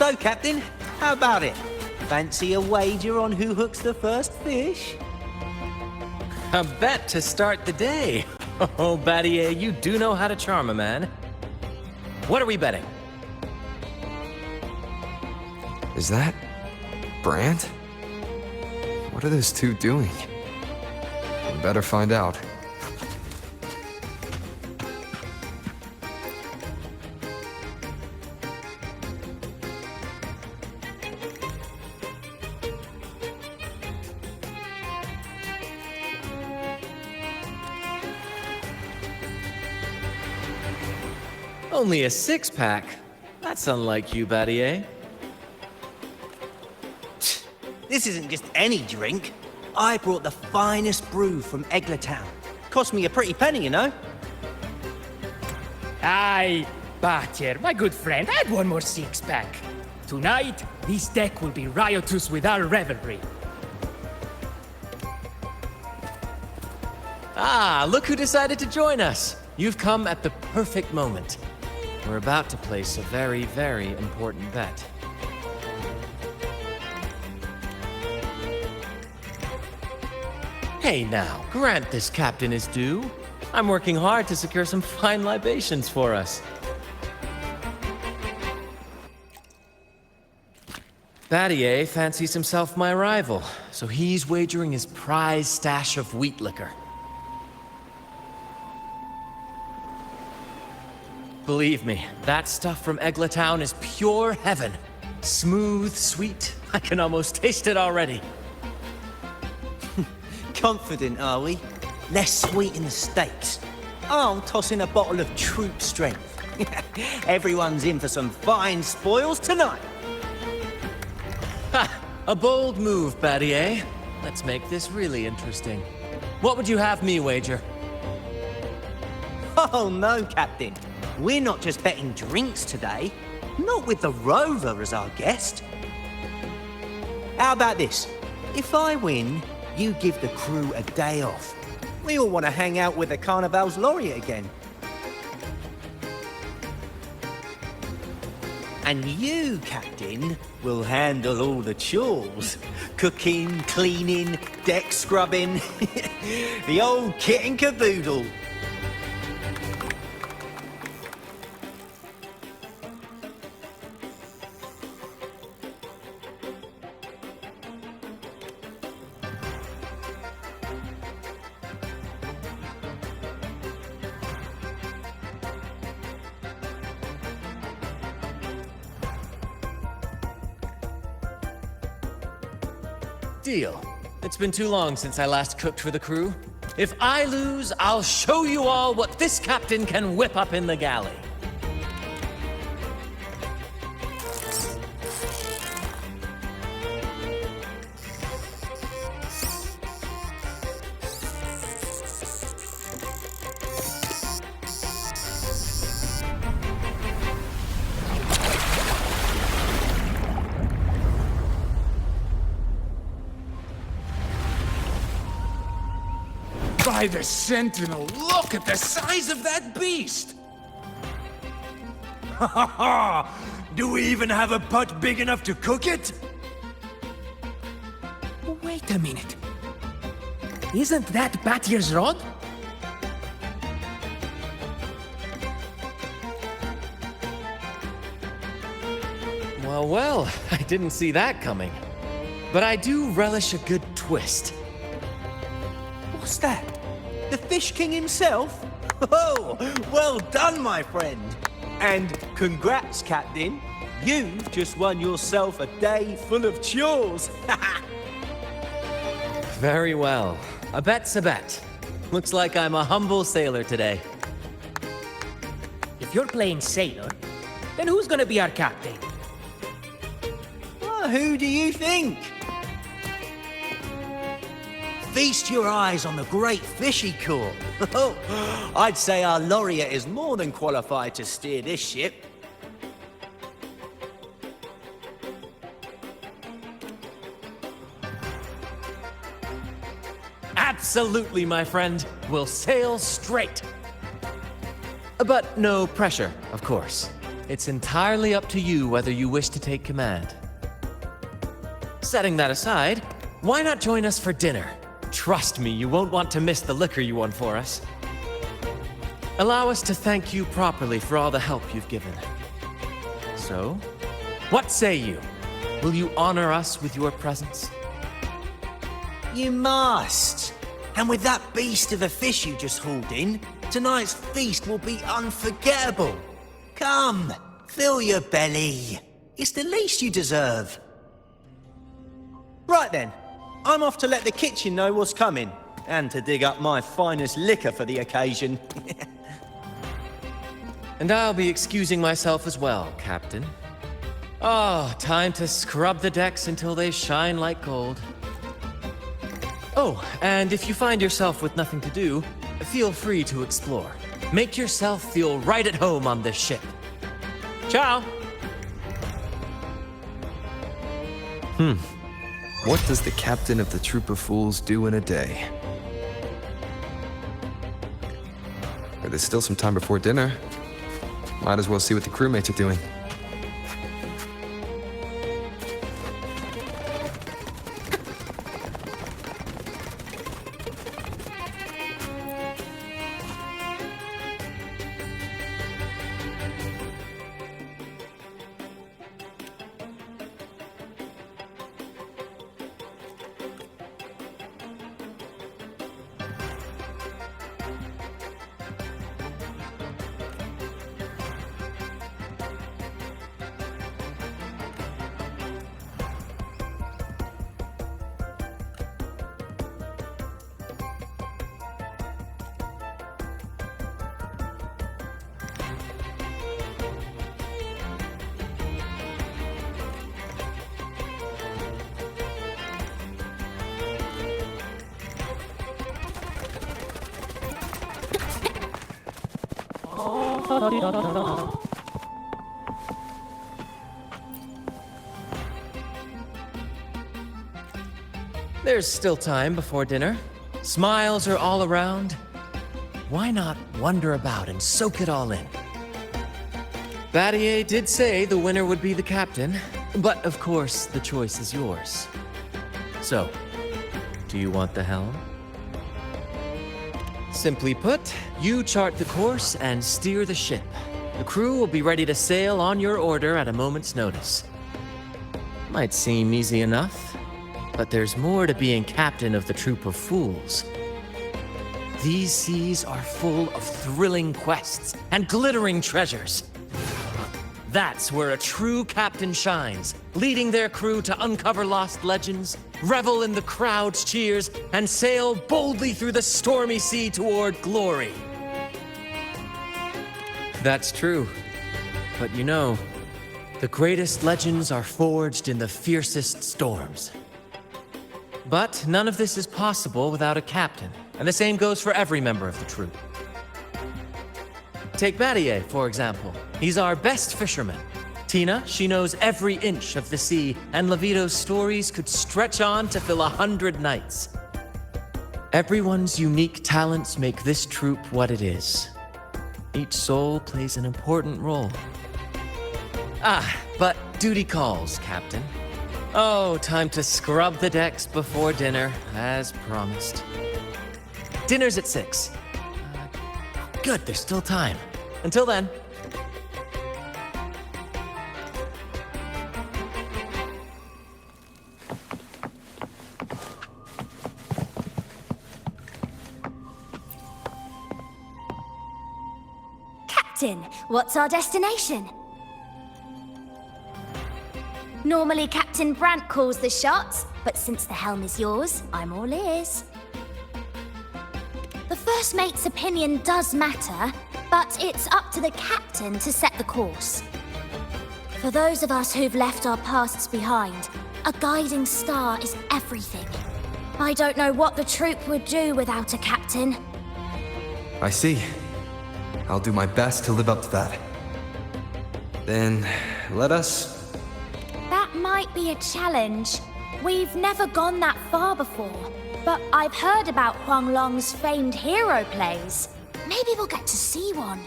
So, Captain, how about it? Fancy a wager on who hooks the first fish? A bet to start the day. Oh, Battier, you do know how to charm a man. What are we betting? Is that Brand? What are those two doing? We better find out. Only a six-pack? That's unlike you, Battier. This isn't just any drink. I brought the finest brew from Town. Cost me a pretty penny, you know. Aye, Battier, my good friend, add one more six-pack. Tonight, this deck will be riotous with our revelry. Ah, look who decided to join us. You've come at the perfect moment. We're about to place a very, very important bet. Hey now, grant this captain his due. I'm working hard to secure some fine libations for us. Battier fancies himself my rival, so he's wagering his prize stash of wheat liquor. Believe me, that stuff from Town is pure heaven. Smooth, sweet. I can almost taste it already. Confident, are we? Less sweet in the States. I'll toss in a bottle of troop strength. Everyone's in for some fine spoils tonight. Ha! A bold move, Battier. Let's make this really interesting. What would you have me wager? Oh no, Captain. We're not just betting drinks today. Not with the Rover as our guest. How about this? If I win, you give the crew a day off. We all want to hang out with the Carnival's laureate again. And you, Captain, will handle all the chores. Cooking, cleaning, deck scrubbing. The old kit and caboodle. Deal. It's been too long since I last cooked for the crew. If I lose, I'll show you all what this captain can whip up in the galley. By the Sentinel, look at the size of that beast! Ha ha ha! Do we even have a pot big enough to cook it? Wait a minute. Isn't that Battier's rod? Well, well, I didn't see that coming. But I do relish a good twist. What's that? The Fish King himself? Oh, well done, my friend. And congrats, Captain. You've just won yourself a day full of chores. Very well. A bet's a bet. Looks like I'm a humble sailor today. If you're playing sailor, then who's gonna be our captain? Well, who do you think? Feast your eyes on the great fish he caught. I'd say our laureate is more than qualified to steer this ship. Absolutely, my friend. We'll sail straight. But no pressure, of course. it's entirely up to you whether you wish to take command. Setting that aside, why not join us for dinner? Trust me, you won't want to miss the liquor you won for us. Allow us to thank you properly for all the help you've given. So, what say you? Will you honor us with your presence? You must. And with that beast of a fish you just hauled in, tonight's feast will be unforgettable. Come, fill your belly. It's the least you deserve. Right then, I'm off to let the kitchen know what's coming, and to dig up my finest liquor for the occasion. And I'll be excusing myself as well, Captain. Oh, time to scrub the decks until they shine like gold. Oh, and if you find yourself with nothing to do, feel free to explore. Make yourself feel right at home on this ship. Ciao! What does the captain of the Troop of Fools do in a day? There's still some time before dinner. Might as well see what the crewmates are doing. There's still time before dinner. Smiles are all around. Why not wander about and soak it all in? Battier did say the winner would be the captain, but of course the choice is yours. So, do you want the helm? Simply put, you chart the course and steer the ship. The crew will be ready to sail on your order at a moment's notice. Might seem easy enough, but there's more to being captain of the Troop of Fools. These seas are full of thrilling quests and glittering treasures. That's where a true captain shines, leading their crew to uncover lost legends, revel in the crowd's cheers, and sail boldly through the stormy sea toward glory. That's true. But you know, the greatest legends are forged in the fiercest storms. But none of this is possible without a captain, and the same goes for every member of the troop. Take Battier, for example. He's our best fisherman. Tina, she knows every inch of the sea, and Levito's stories could stretch on to fill 100 nights. Everyone's unique talents make this troop what it is. Each soul plays an important role. But duty calls, Captain. Oh, time to scrub the decks before dinner, as promised. Dinner's at 6. Good, there's still time. Until then. Captain, what's our destination? Normally Captain Brandt calls the shots, but since the helm is yours, I'm all ears. The first mate's opinion does matter, but it's up to the captain to set the course. For those of us who've left our pasts behind, a guiding star is everything. I don't know what the troop would do without a captain. I see. I'll do my best to live up to that. Then, let us... That might be a challenge. We've never gone that far before, but I've heard about Huang Long's famed hero plays. Maybe we'll get to see one.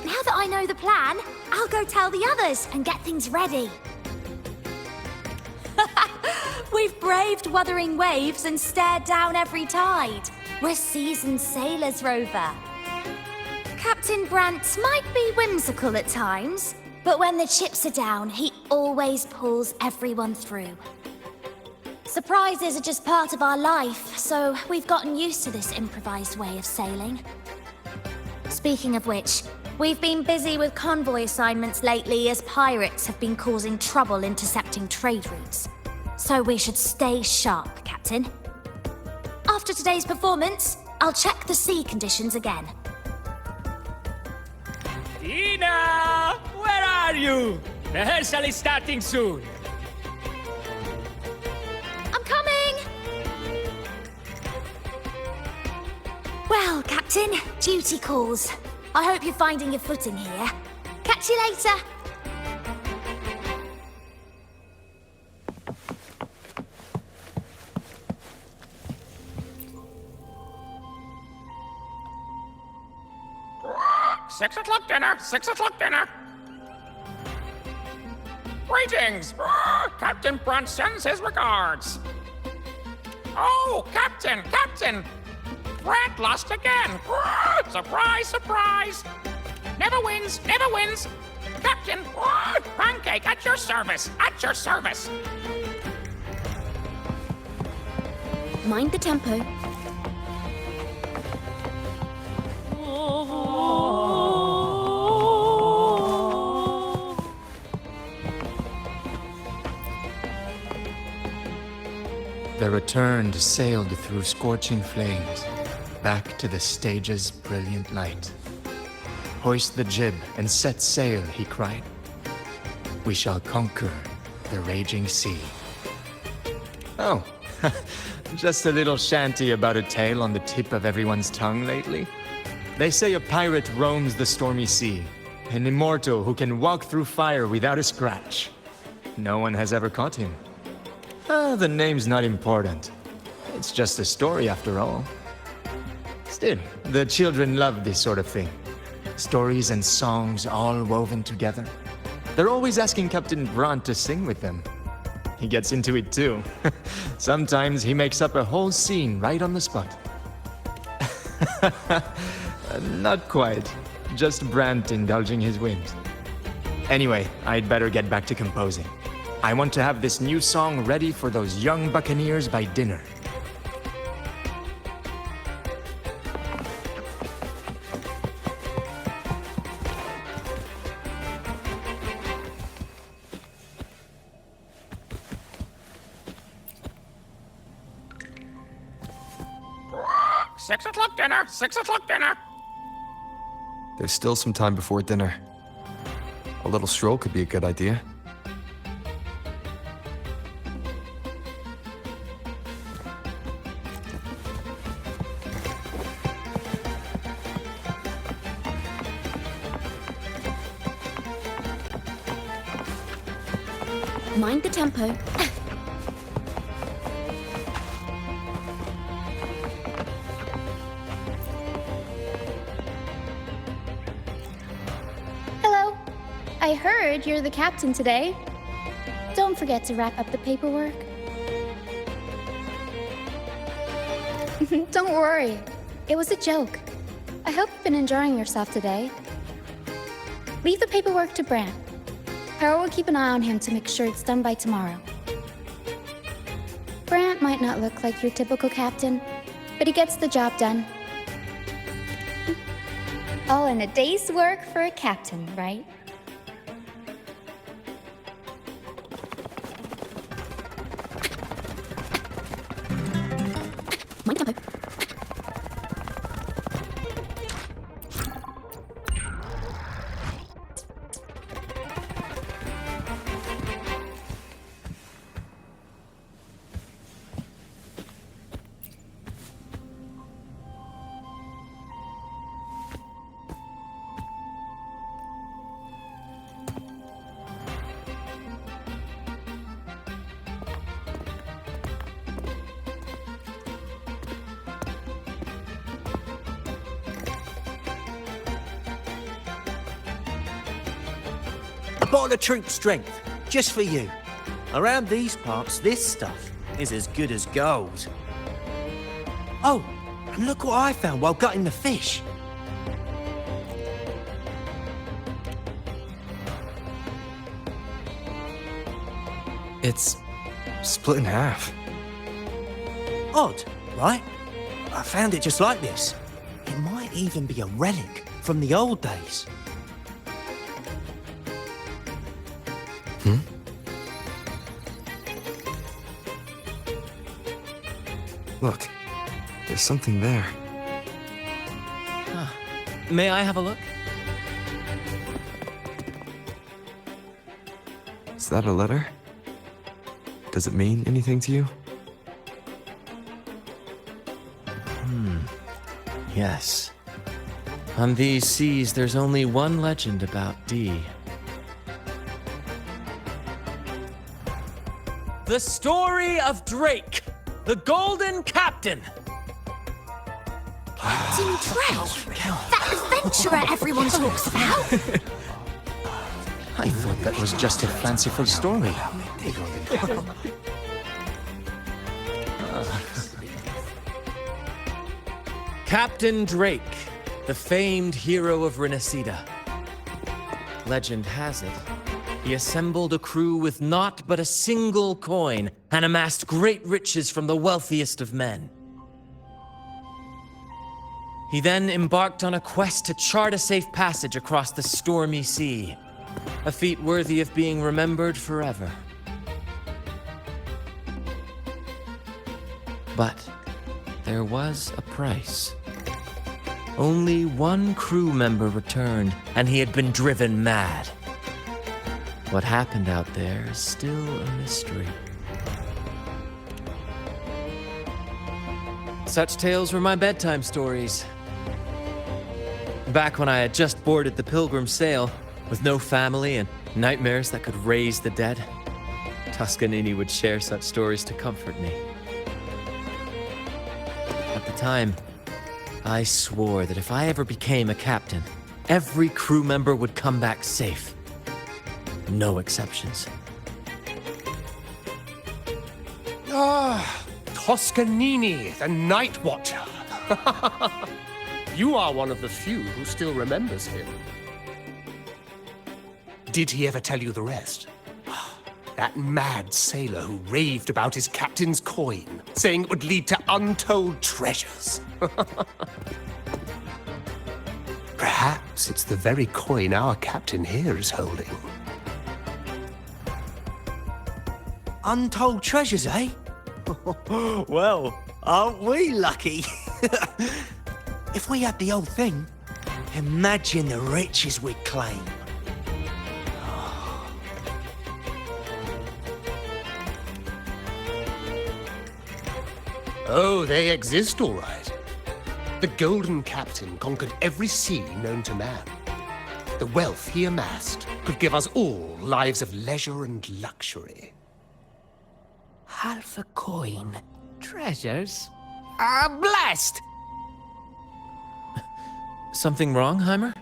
Now that I know the plan, I'll go tell the others and get things ready. We've braved wuthering waves and stared down every tide. We're seasoned sailors, Rover. Captain Brant might be whimsical at times, but when the chips are down, he always pulls everyone through. Surprises are just part of our life, so we've gotten used to this improvised way of sailing. Speaking of which, we've been busy with convoy assignments lately as pirates have been causing trouble intercepting trade routes. So we should stay sharp, Captain. After today's performance, I'll check the sea conditions again. Tina! Where are you? Rehearsal is starting soon. I'm coming! Well, Captain, duty calls. I hope you're finding your footing here. Catch you later! Six o'clock dinner! 6 o'clock dinner! Greetings! Captain Brunt sends his regards. Oh, Captain! Captain! Brant lost again! Surprise, surprise! Never wins, never wins! Captain! Pancake at your service! At your service! Mind the tempo. The Returned sailed through scorching flames, back to the stage's brilliant light. Hoist the jib and set sail, he cried. We shall conquer the raging sea. Oh, just a little shanty about a tale on the tip of everyone's tongue lately. They say a pirate roams the stormy sea, an immortal who can walk through fire without a scratch. No one has ever caught him. The name's not important. It's just a story after all. Still, the children love this sort of thing. Stories and songs all woven together. They're always asking Captain Brant to sing with them. He gets into it too. Sometimes he makes up a whole scene right on the spot. Not quite. Just Brant indulging his whims. Anyway, I'd better get back to composing. I want to have this new song ready for those young buccaneers by dinner. Six o'clock dinner! 6 o'clock dinner! There's still some time before dinner. A little stroll could be a good idea. Mind the tempo. Hello. I heard you're the captain today. Don't forget to wrap up the paperwork. Don't worry. It was a joke. I hope you've been enjoying yourself today. Leave the paperwork to Brant. Harold will keep an eye on him to make sure it's done by tomorrow. Brant might not look like your typical captain, but he gets the job done. All in a day's work for a captain, right? Mind tempo. bottle of troop strength, just for you. Around these parts, this stuff is as good as gold. Oh, and look what I found while gutting the fish. It's split in half. Odd, right? I found it just like this. It might even be a relic from the old days. Look, there's something there. May I have a look? Is that a letter? Does it mean anything to you? Yes. On these seas, there's only one legend about Dee. The story of Drake, the Golden Captain. Captain Drake? That adventurer everyone talks about? I thought that was just a fanciful story. Captain Drake, the famed hero of Renacida. Legend has it, he assembled a crew with naught but a single coin and amassed great riches from the wealthiest of men. He then embarked on a quest to chart a safe passage across the stormy sea, a feat worthy of being remembered forever. But there was a price. Only one crew member returned, and he had been driven mad. What happened out there is still a mystery. Such tales were my bedtime stories. Back when I had just boarded the Pilgrim sail, with no family and nightmares that could raise the dead, Toscanini would share such stories to comfort me. At the time, I swore that if I ever became a captain, every crew member would come back safe. No exceptions. Toscanini, the Night Watcher. You are one of the few who still remembers him. Did he ever tell you the rest? That mad sailor who raved about his captain's coin, saying it would lead to untold treasures. Perhaps it's the very coin our captain here is holding. Untold treasures, eh? Well, aren't we lucky? If we had the old thing, imagine the riches we'd claim. Oh, they exist, all right. The Golden Captain conquered every sea known to man. The wealth he amassed could give us all lives of leisure and luxury. Half a coin. Treasures? Blast! Something wrong, Heimer?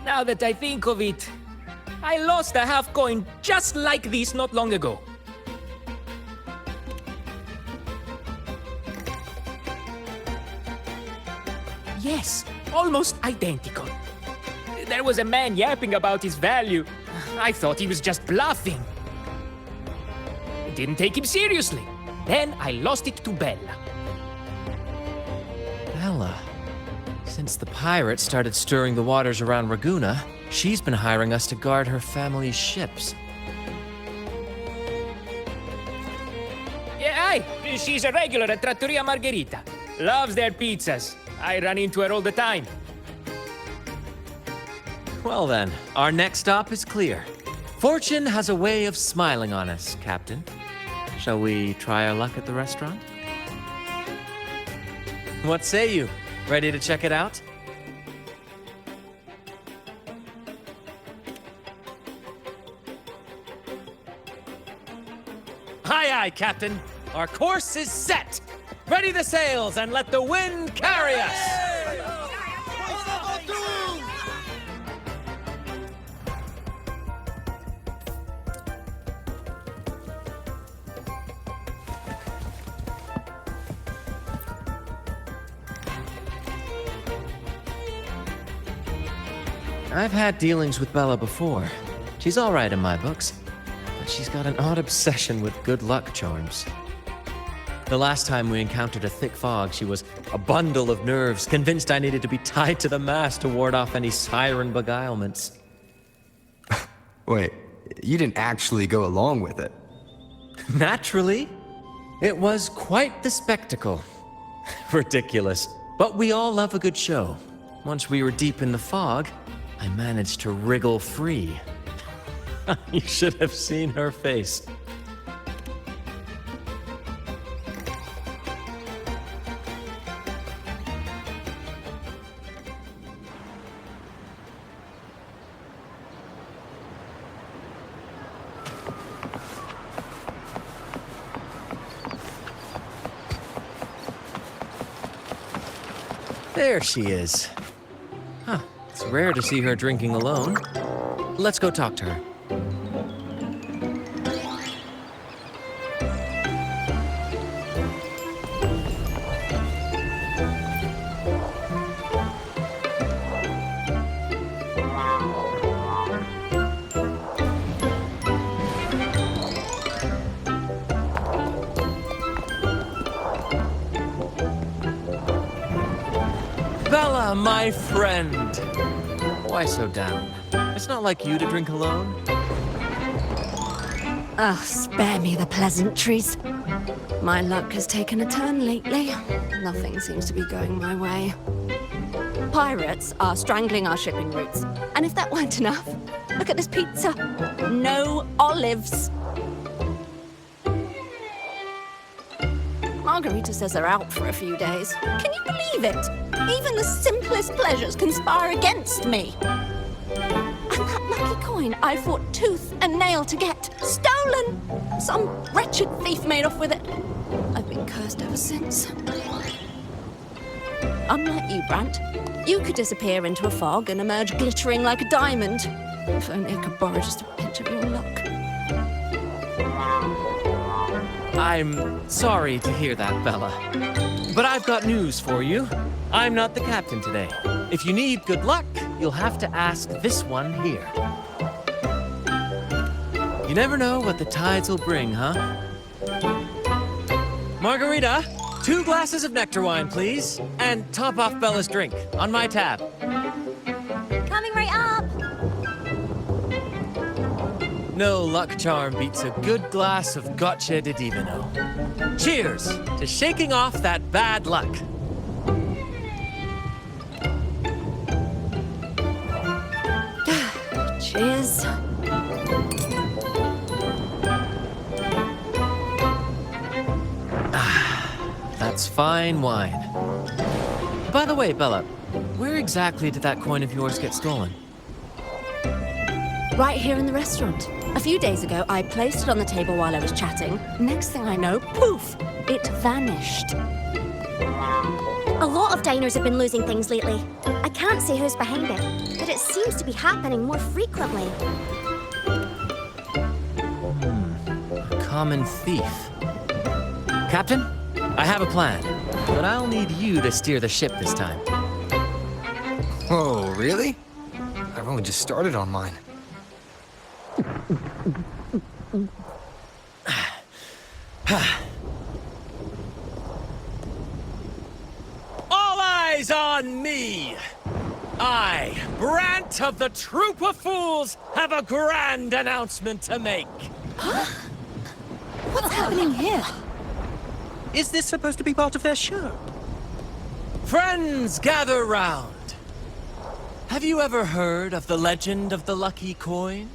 Now that I think of it, I lost a half coin just like this not long ago. Yes, almost identical. There was a man yapping about his value. I thought he was just bluffing. Didn't take him seriously. Then I lost it to Bella. Bella. Since the pirates started stirring the waters around Raguna, she's been hiring us to guard her family's ships. Yeah, aye. She's a regular at Trattoria Margherita. Loves their pizzas. I run into her all the time. Well then, our next stop is clear. Fortune has a way of smiling on us, Captain. Shall we try our luck at the restaurant? What say you? Ready to check it out? Aye, aye, Captain. Our course is set. Ready the sails and let the wind carry us! I've had dealings with Bella before. She's all right in my books, but she's got an odd obsession with good luck charms. The last time we encountered a thick fog, she was a bundle of nerves, convinced I needed to be tied to the mast to ward off any siren beguilements. Wait, you didn't actually go along with it? Naturally. It was quite the spectacle. Ridiculous. But we all love a good show. Once we were deep in the fog, I managed to wriggle free. You should have seen her face. There she is. Huh, it's rare to see her drinking alone. Let's go talk to her. Bella, my friend! Why so down? It's not like you to drink alone. Ah, spare me the pleasantries. My luck has taken a turn lately. Nothing seems to be going my way. Pirates are strangling our shipping routes. And if that weren't enough, look at this pizza. No olives. Margarita says they're out for a few days. Can you believe it? Even the simplest pleasures conspire against me. And that lucky coin I fought tooth and nail to get. Stolen! Some wretched thief made off with it. I've been cursed ever since. Unlike you, Brant, you could disappear into a fog and emerge glittering like a diamond. If only I could borrow just a pinch of your luck. I'm sorry to hear that, Bella. But I've got news for you. I'm not the captain today. If you need good luck, you'll have to ask this one here. You never know what the tides will bring, huh? Margarita, 2 glasses of nectar wine, please. And top off Bella's drink, on my tab. Coming right up! No luck charm beats a good glass of Gotcha de Divino. Cheers to shaking off that bad luck. Cheers. That's fine wine. By the way, Bella, where exactly did that coin of yours get stolen? Right here in the restaurant. A few days ago, I placed it on the table while I was chatting. Next thing I know, poof, it vanished. A lot of diners have been losing things lately. I can't say who's behind it, but it seems to be happening more frequently. A common thief. Captain, I have a plan, but I'll need you to steer the ship this time. Whoa, really? I've only just started on mine. All eyes on me! I, Brant of the Troop of Fools, have a grand announcement to make. What's happening here? Is this supposed to be part of their show? Friends, gather round. Have you ever heard of the legend of the lucky coin?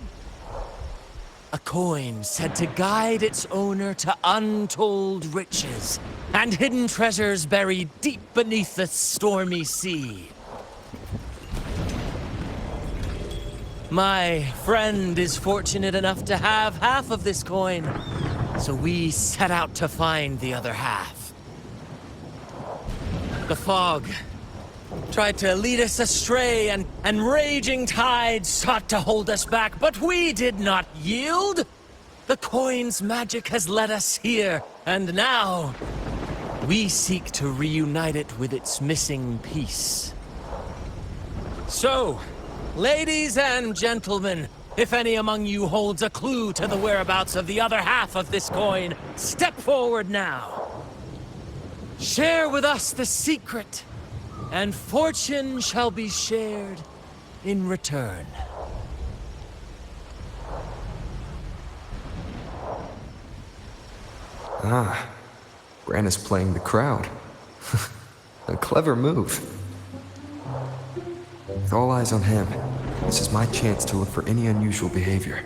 A coin said to guide its owner to untold riches and hidden treasures buried deep beneath the stormy sea. My friend is fortunate enough to have half of this coin, so we set out to find the other half. The fog tried to lead us astray, and raging tides sought to hold us back, but we did not yield. The coin's magic has led us here, and now we seek to reunite it with its missing piece. So, Ladies and gentlemen, if any among you holds a clue to the whereabouts of the other half of this coin, step forward now. Share with us the secret, and fortune shall be shared in return. Ah, Bran is playing the crowd. A clever move. With all eyes on him, this is my chance to look for any unusual behavior.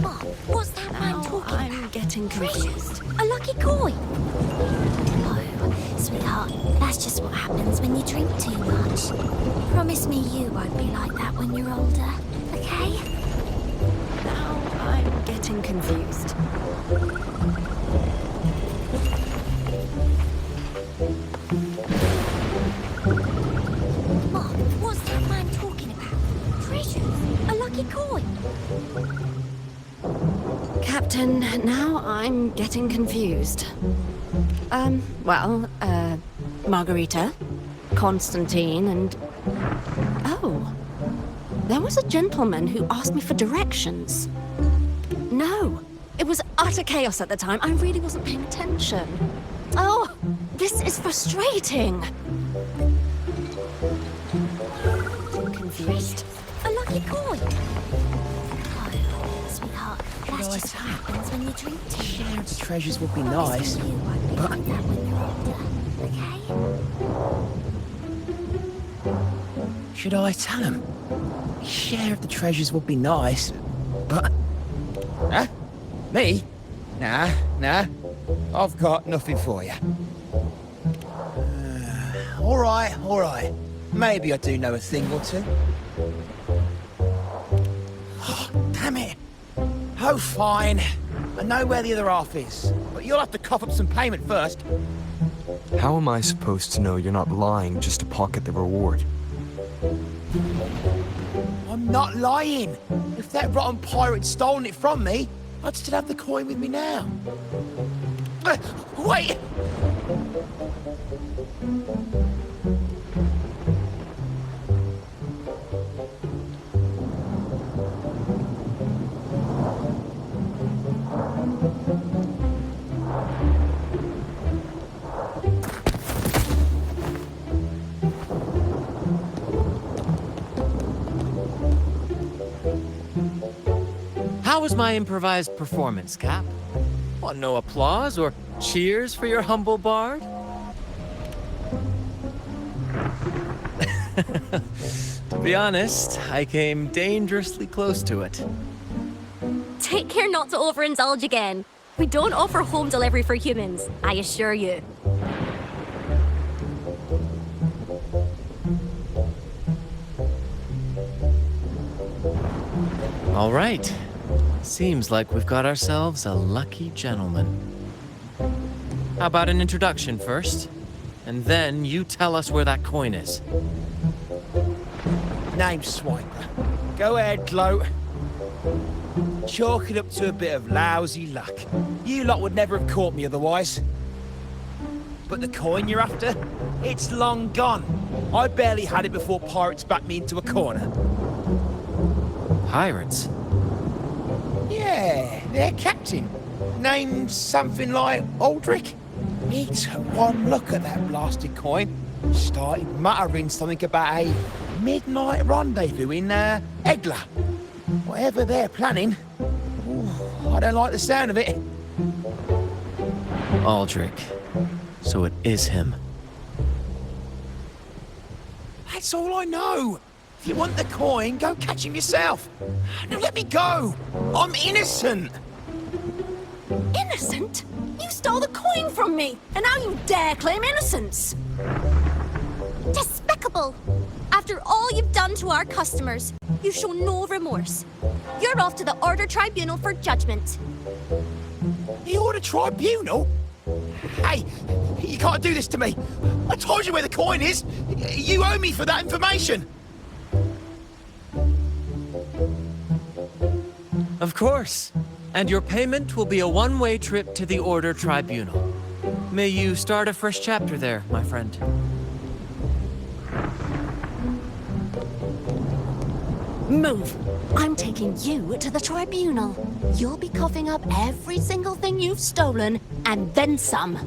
Mom, what's that man talking I'm about? getting confused. A lucky coin? Oh, sweetheart, that's just what happens when you drink too much. Promise me you won't be like that when you're older, okay? Now I'm getting confused. Mom, what's that man talking about? Treasures? A lucky coin? Captain, now I'm getting confused. Margarita, Constantine, and... Oh, there was a gentleman who asked me for directions. No, it was utter chaos at the time. I really wasn't paying attention. Oh, this is frustrating. Confused. A lucky coin? Oh, sweetheart, that's just what happens when you drink too much. Sharing treasures would be Promise nice, me you won't be but like that when you're older, okay? should I tell him? Share of the treasures would be nice, but... Huh? Me? Nah. I've got nothing for you. All right. Maybe I do know a thing or two. Oh, damn it. Oh, fine. I know where the other half is, but you'll have to cough up some payment first. How am I supposed to know you're not lying just to pocket the reward? I'm not lying. If that rotten pirate'd stolen it from me, I'd still have the coin with me now. Wait! How was my improvised performance, Cap? Want no applause or cheers for your humble bard? To be honest, I came dangerously close to it. Take care not to overindulge again. We don't offer home delivery for humans, I assure you. All right. Seems like we've got ourselves a lucky gentleman. How about an introduction first? And then you tell us where that coin is. Name's Swiper. Go ahead, gloat. Chalk it up to a bit of lousy luck. You lot would never have caught me otherwise. But the coin you're after? It's long gone. I barely had it before pirates backed me into a corner. Pirates? Yeah, their captain. Named something like Aldrich. He took one look at that blasted coin, started muttering something about a midnight rendezvous in Egla. Whatever they're planning, I don't like the sound of it. Aldrich. So it is him. That's all I know. If you want the coin, go catch him yourself. Now let me go. I'm innocent. Innocent? You stole the coin from me, and now you dare claim innocence. Despicable! After all you've done to our customers, you show no remorse. You're off to the Order Tribunal for judgment. The Order Tribunal? Hey, you can't do this to me. I told you where the coin is. You owe me for that information. Of course. And your payment will be a one-way trip to the Order Tribunal. May you start a fresh chapter there, my friend. Move! I'm taking you to the tribunal. You'll be coughing up every single thing you've stolen, and then some.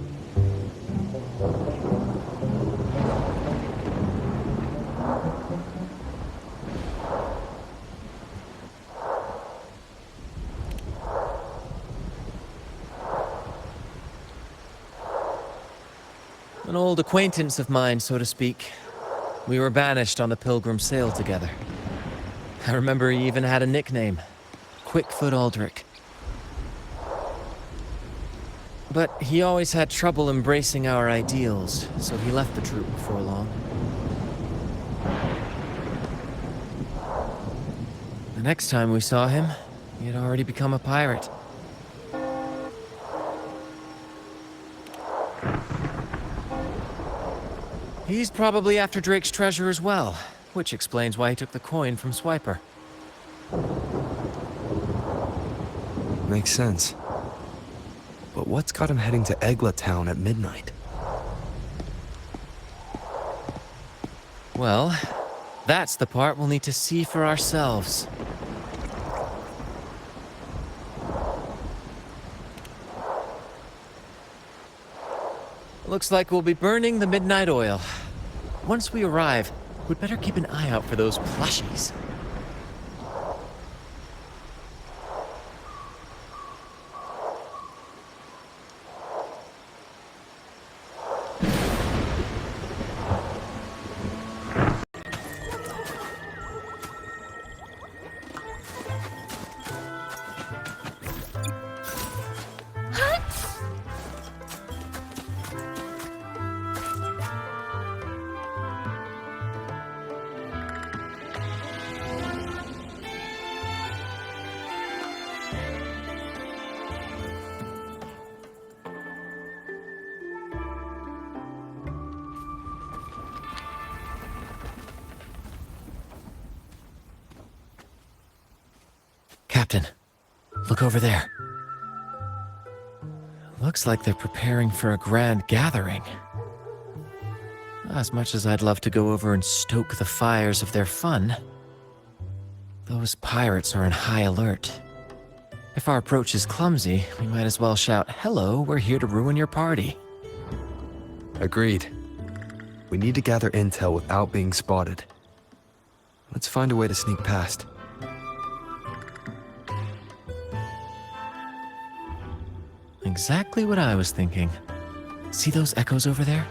An old acquaintance of mine, so to speak. We were banished on the Pilgrim Sail together. I remember he even had a nickname, Quickfoot Aldrich. But he always had trouble embracing our ideals, so he left the troop before long. The next time we saw him, he had already become a pirate. He's probably after Drake's treasure as well, which explains why he took the coin from Swiper. Makes sense. But what's got him heading to Egla Town at midnight? Well, that's the part we'll need to see for ourselves. Looks like we'll be burning the midnight oil. Once we arrive, we'd better keep an eye out for those plushies. Captain, look over there. Looks like they're preparing for a grand gathering. As much as I'd love to go over and stoke the fires of their fun, those pirates are in high alert. If our approach is clumsy, we might as well shout, "Hello, we're here to ruin your party." Agreed. We need to gather intel without being spotted. Let's find a way to sneak past. Exactly what I was thinking. See those echoes over there?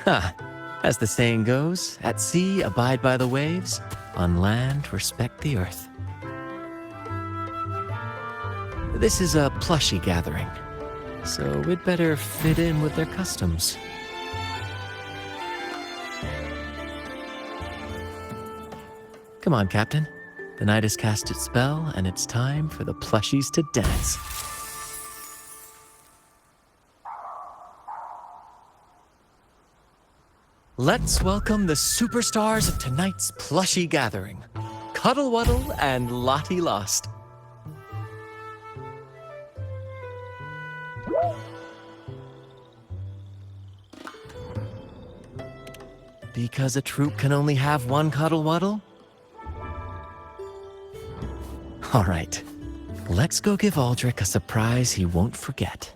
Ha! As the saying goes, at sea abide by the waves, on land respect the earth. This is a plushie gathering, so we'd better fit in with their customs. Come on, Captain. The night has cast its spell, and it's time for the plushies to dance. Let's welcome the superstars of tonight's plushie gathering, Cuddle Wuddle and Lottie Lost. Because a troop can only have one Cuddle Wuddle? All right, let's go give Aldrich a surprise he won't forget.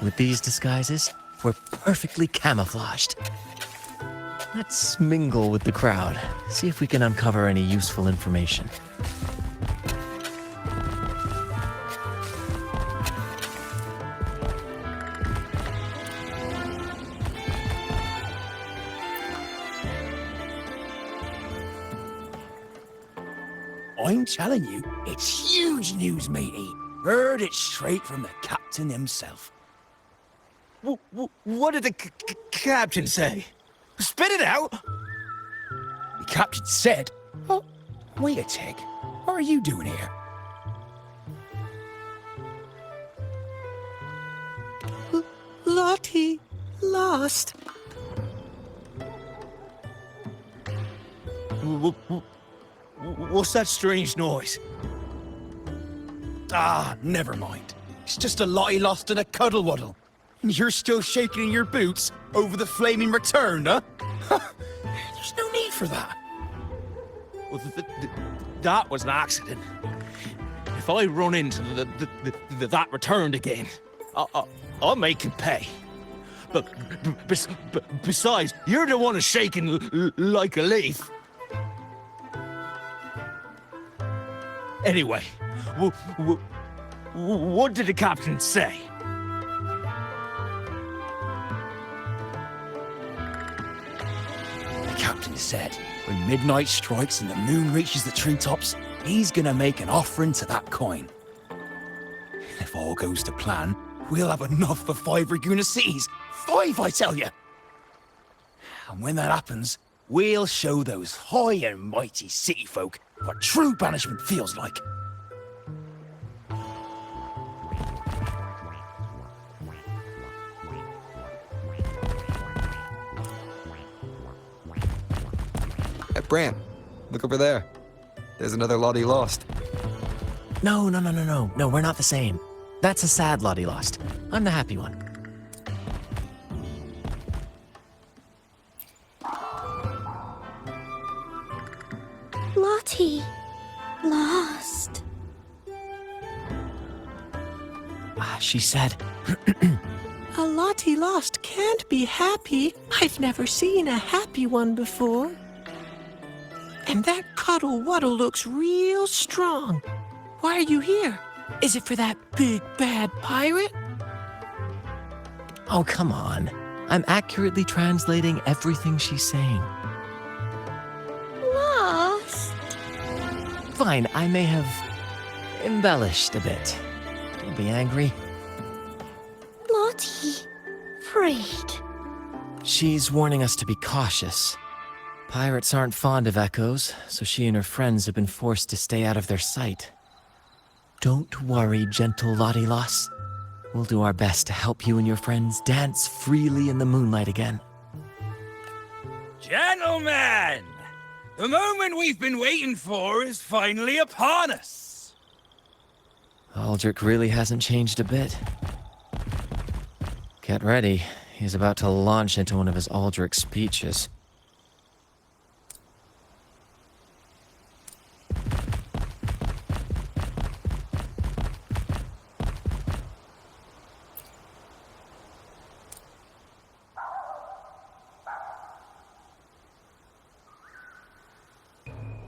With these disguises, we're perfectly camouflaged. Let's mingle with the crowd, see if we can uncover any useful information. I'm telling you, it's huge news, matey. Heard it straight from the captain himself. What did the captain say? Spit it out! The captain said... Oh, wait a tick. What are you doing here? Lottie lost. What's that strange noise? Ah, never mind. It's just a Lottie lost in a cuddle waddle. And you're still shaking in your boots over the flaming return, huh? There's no need for that. Well, that was an accident. If I run into that returned again, I'll make him pay. But besides, you're the one who's shaking like a leaf. Anyway, what did the captain say? The captain said, when midnight strikes and the moon reaches the treetops, he's gonna make an offering to that coin. If all goes to plan, we'll have enough for 5 Raguna cities. 5, I tell you! And when that happens, we'll show those high and mighty city folk what true banishment feels like. Hey, Brant, look over there. There's another Lottie lost. No, we're not the same. That's a sad Lottie lost. I'm the happy one. Lottie lost. She said... A Lottie lost can't be happy. I've never seen a happy one before. And that cuddle waddle looks real strong. Why are you here? Is it for that big bad pirate? Oh, come on. I'm accurately translating everything she's saying. Lost? Fine, I may have embellished a bit. Don't be angry. Lottie, freed. She's warning us to be cautious. Pirates aren't fond of echoes, so she and her friends have been forced to stay out of their sight. Don't worry, gentle Lottie Loss. We'll do our best to help you and your friends dance freely in the moonlight again. Gentlemen! The moment we've been waiting for is finally upon us. Aldrich really hasn't changed a bit. Get ready. He's about to launch into one of his Aldrich speeches.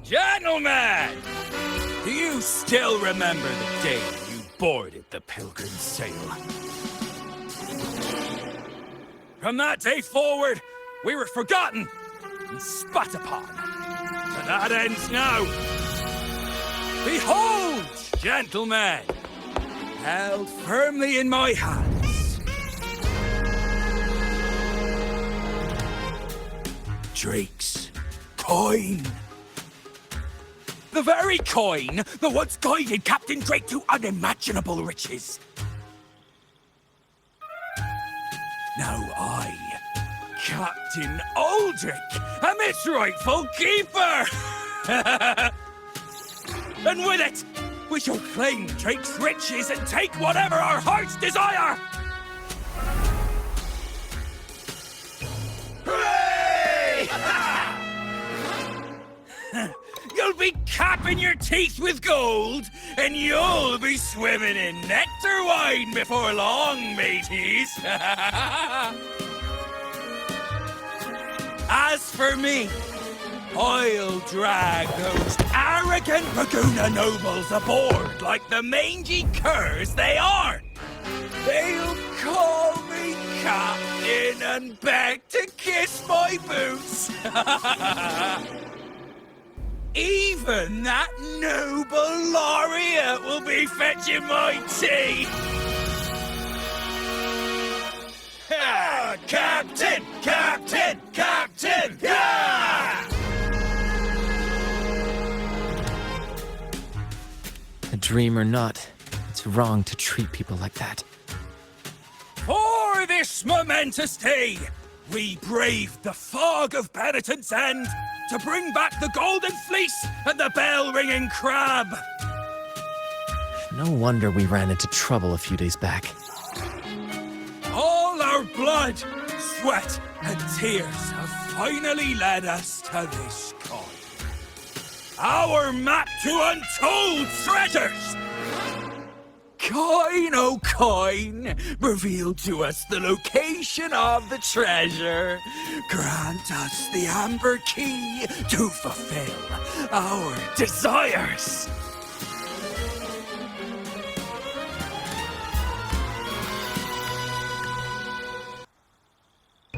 Gentlemen! Do you still remember the day you boarded the Pilgrim sail? From that day forward, we were forgotten and spat upon. But that ends now. Behold, gentlemen, held firmly in my hands, Drake's coin. The very coin that once guided Captain Drake to unimaginable riches. Now I, Captain Aldrich, am its rightful keeper! And with it, we shall claim Drake's riches and take whatever our hearts desire! Hooray! You'll be capping your teeth with gold, and you'll be swimming in nectar wine before long, mateys. As for me, I'll drag those arrogant Raguna nobles aboard like the mangy curs they are. They'll call me captain and beg to kiss my boots. Even that noble laureate will be fetching my tea! Ha! Captain! Captain! Captain! Yeah! A dream or not, it's wrong to treat people like that. For this momentous day, we braved the fog of penitence and to bring back the golden fleece and the bell-ringing crab. No wonder we ran into trouble a few days back. All our blood, sweat, and tears have finally led us to this coin. Our map to untold treasures! Coin, oh coin, reveal to us the location of the treasure. Grant us the amber key to fulfill our desires.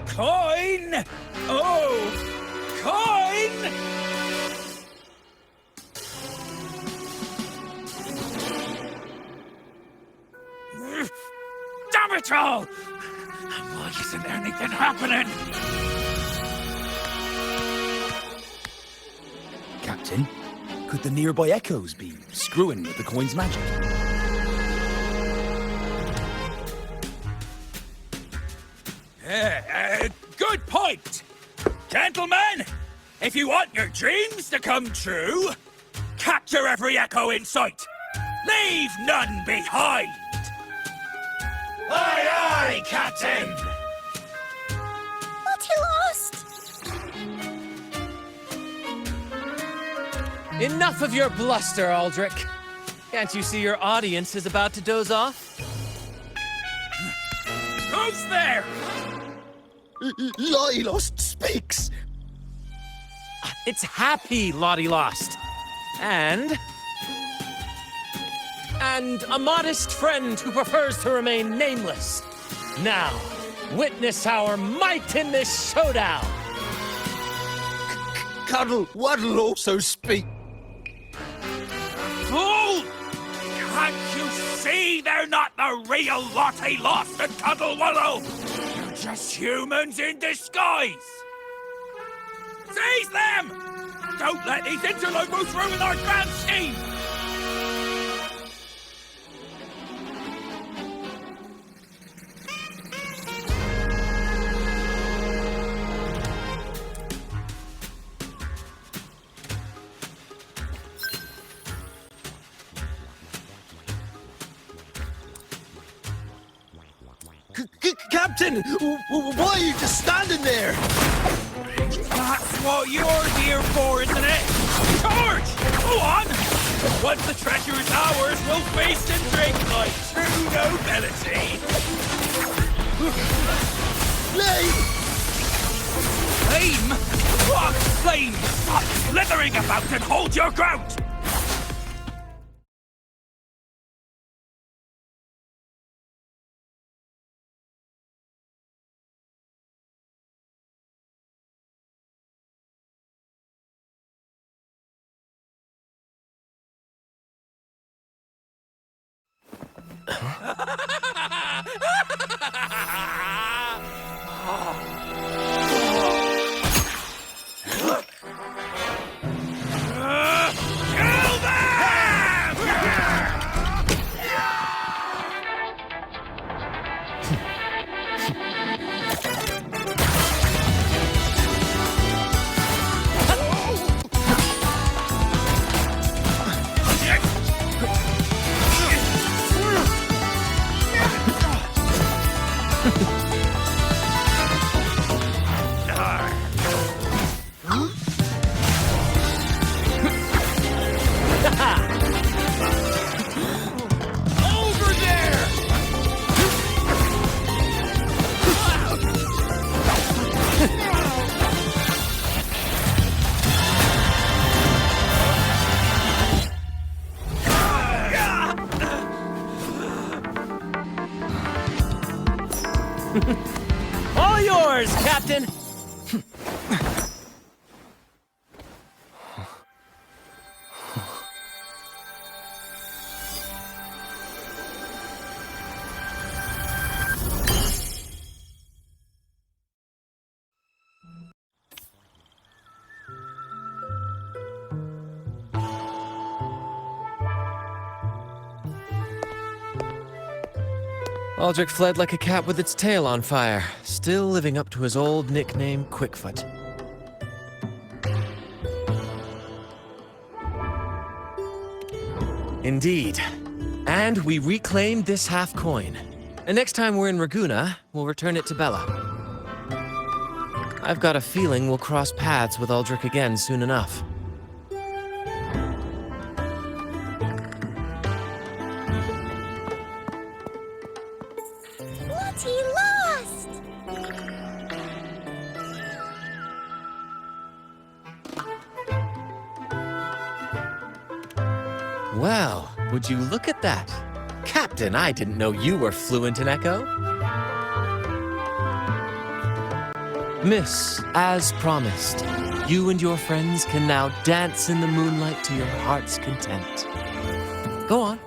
Coin! Oh, coin! Damn it all! Why isn't anything happening? Captain, could the nearby echoes be screwing with the coin's magic? Good point! Gentlemen, if you want your dreams to come true, capture every echo in sight. Leave none behind! Aye, aye, Captain! But he lost! Enough of your bluster, Aldrich. Can't you see your audience is about to doze off? Who's there? Lottie Lost speaks! It's Happy Lottie Lost. And a modest friend who prefers to remain nameless. Now, witness our might in this showdown. Cuddle Waddle also speak. Fool! Can't you see they're not the real Lottie Lost and Cuddle Waddle? They're just humans in disguise! Seize them! Don't let these interlopers ruin our grand scheme! Captain, why are you just standing there? That's what you're here for, isn't it? Charge! Go on! Once the treasure is ours, we'll feast and drink like true nobility. Flame! Flame? What flame? Stop slithering about and hold your ground! Kill them! Over there! All yours, Captain! Aldrich fled like a cat with its tail on fire, still living up to his old nickname, Quickfoot. Indeed. And we reclaimed this half coin. And next time we're in Raguna, we'll return it to Bella. I've got a feeling we'll cross paths with Aldrich again soon enough. Bloody lost! Well, would you look at that? Captain, I didn't know you were fluent in Echo. Miss, as promised, you and your friends can now dance in the moonlight to your heart's content. Go on.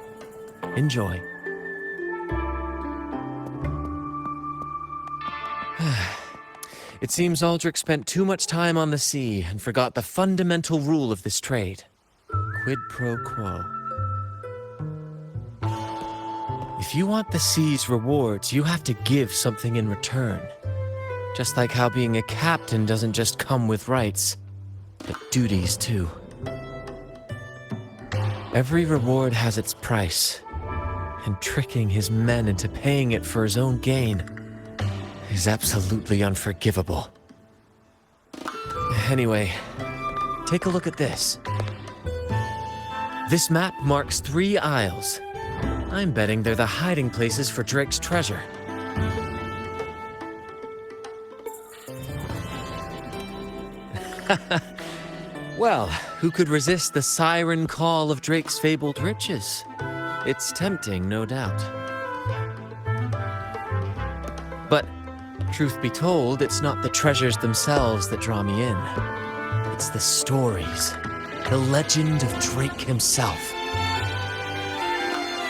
Enjoy. It seems Aldrich spent too much time on the sea and forgot the fundamental rule of this trade. Quid pro quo. If you want the sea's rewards, you have to give something in return. Just like how being a captain doesn't just come with rights, but duties too. Every reward has its price, and tricking his men into paying it for his own gain is absolutely unforgivable. Anyway, take a look at this. This map marks 3 isles. I'm betting they're the hiding places for Drake's treasure. Well, who could resist the siren call of Drake's fabled riches? It's tempting, no doubt. But, truth be told, it's not the treasures themselves that draw me in. It's the stories, the legend of Drake himself.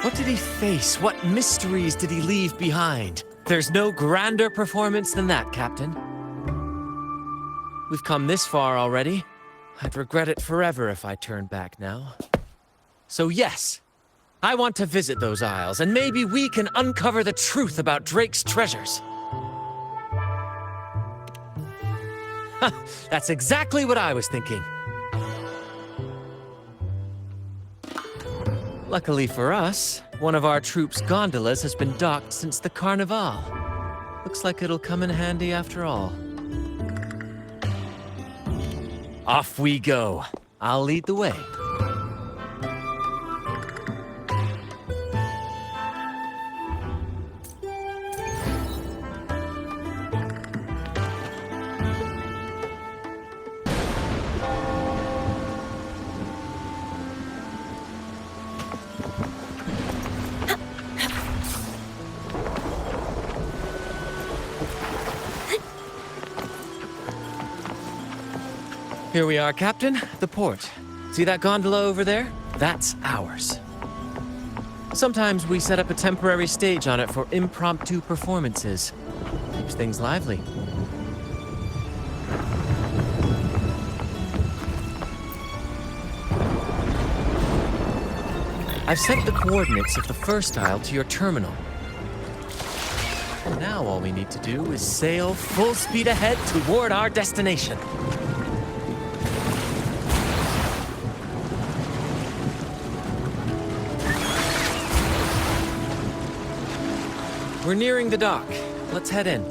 What did he face? What mysteries did he leave behind? There's no grander performance than that, Captain. We've come this far already. I'd regret it forever if I turned back now. So yes, I want to visit those isles, and maybe we can uncover the truth about Drake's treasures. That's exactly what I was thinking. Luckily for us, one of our troops' gondolas has been docked since the Carnival. Looks like it'll come in handy after all. Off we go. I'll lead the way. Here we are, Captain. The port. See that gondola over there? That's ours. Sometimes we set up a temporary stage on it for impromptu performances. Keeps things lively. I've sent the coordinates of the first isle to your terminal. Now all we need to do is sail full speed ahead toward our destination. We're nearing the dock. Let's head in.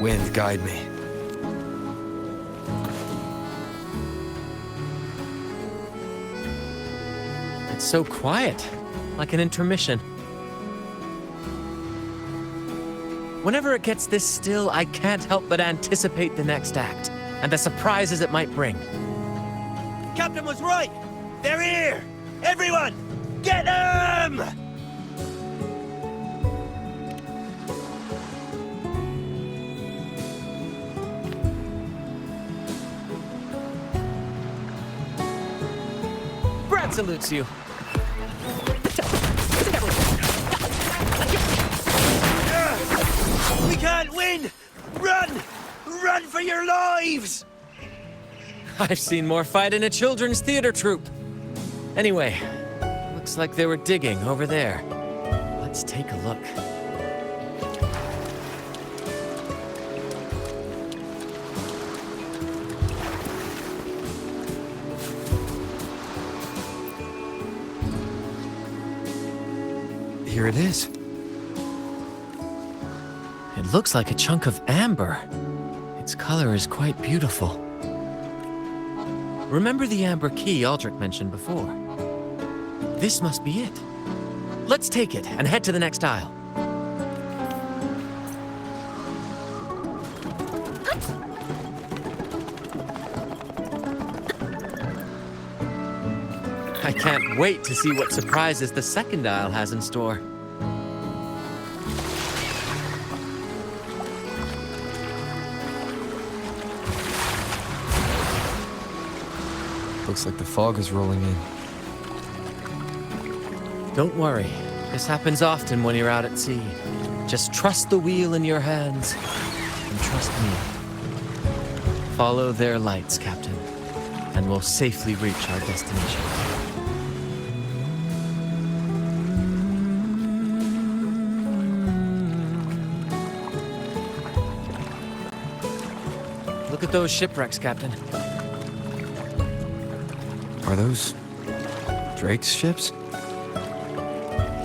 Wind, guide me. It's so quiet, like an intermission. Whenever it gets this still, I can't help but anticipate the next act, and the surprises it might bring. Captain was right! They're here! Everyone, get them! Brad salutes you. We can't win! Run! Run for your lives! I've seen more fight in a children's theater troupe. Anyway, looks like they were digging over there. Let's take a look. Here it is. It looks like a chunk of amber. Its color is quite beautiful. Remember the amber key Aldrich mentioned before? This must be it. Let's take it and head to the next aisle. I can't wait to see what surprises the second aisle has in store. Looks like the fog is rolling in. Don't worry. This happens often when you're out at sea. Just trust the wheel in your hands, and trust me. Follow their lights, Captain, and we'll safely reach our destination. Look at those shipwrecks, Captain. Are those Drake's ships?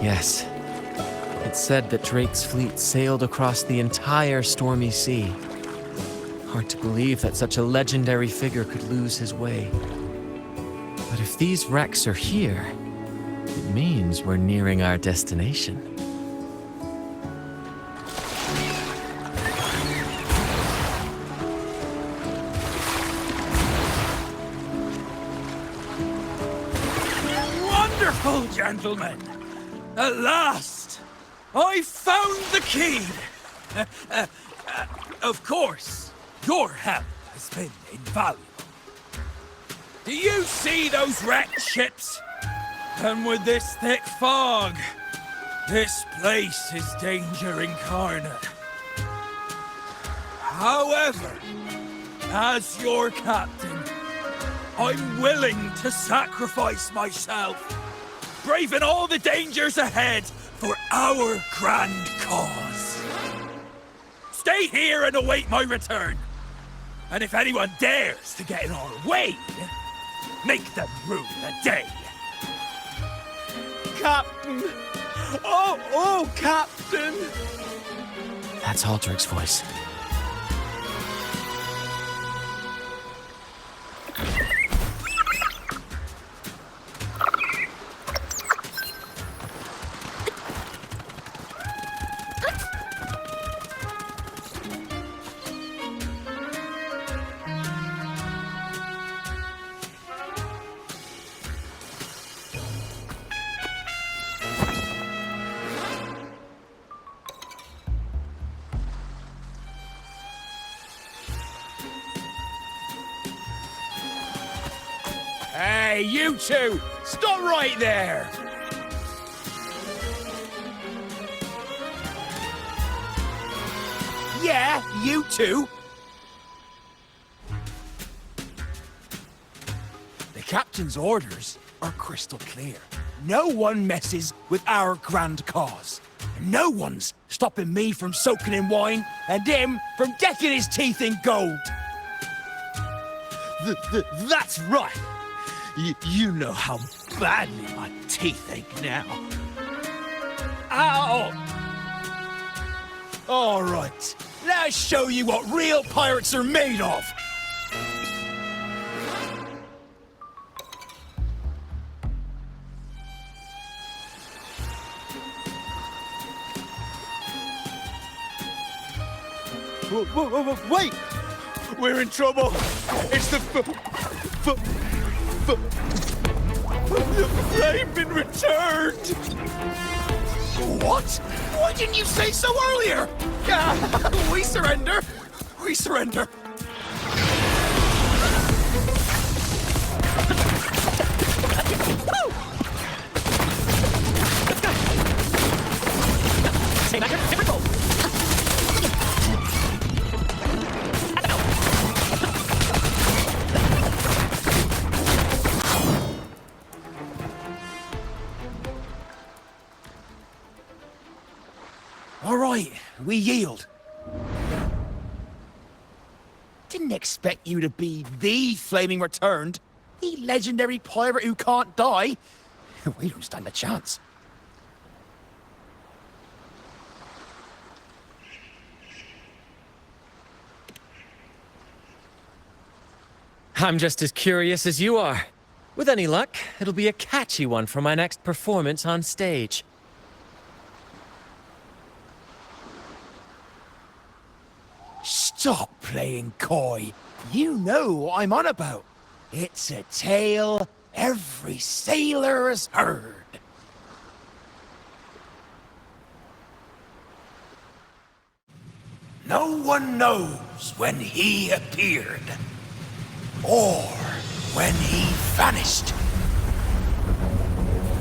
Yes. It's said that Drake's fleet sailed across the entire stormy sea. Hard to believe that such a legendary figure could lose his way. But if these wrecks are here, it means we're nearing our destination. Wonderful, gentlemen! At last! I found the key! Of course, your help has been invaluable. Do you see those wrecked ships? And with this thick fog, this place is danger incarnate. However, as your captain, I'm willing to sacrifice myself, braving all the dangers ahead for our grand cause. Stay here and await my return. And if anyone dares to get in our way, make them rue the day. Captain! Oh, Captain! That's Aldrich's voice. Hey, you two! Stop right there! Yeah, you two! The captain's orders are crystal clear. No one messes with our grand cause. No one's stopping me from soaking in wine and him from decking his teeth in gold. That's right! You know how badly my teeth ache now. Ow! All right, let's show you what real pirates are made of. Wait! We're in trouble! It's the flame been returned! What? Why didn't you say so earlier? We surrender! We surrender! Same actor, different role. All right, we yield. Didn't expect you to be the Flaming Returned, the legendary pirate who can't die. We don't stand a chance. I'm just as curious as you are. With any luck, it'll be a catchy one for my next performance on stage. Stop playing coy. You know what I'm on about. It's a tale every sailor has heard. No one knows when he appeared, or when he vanished.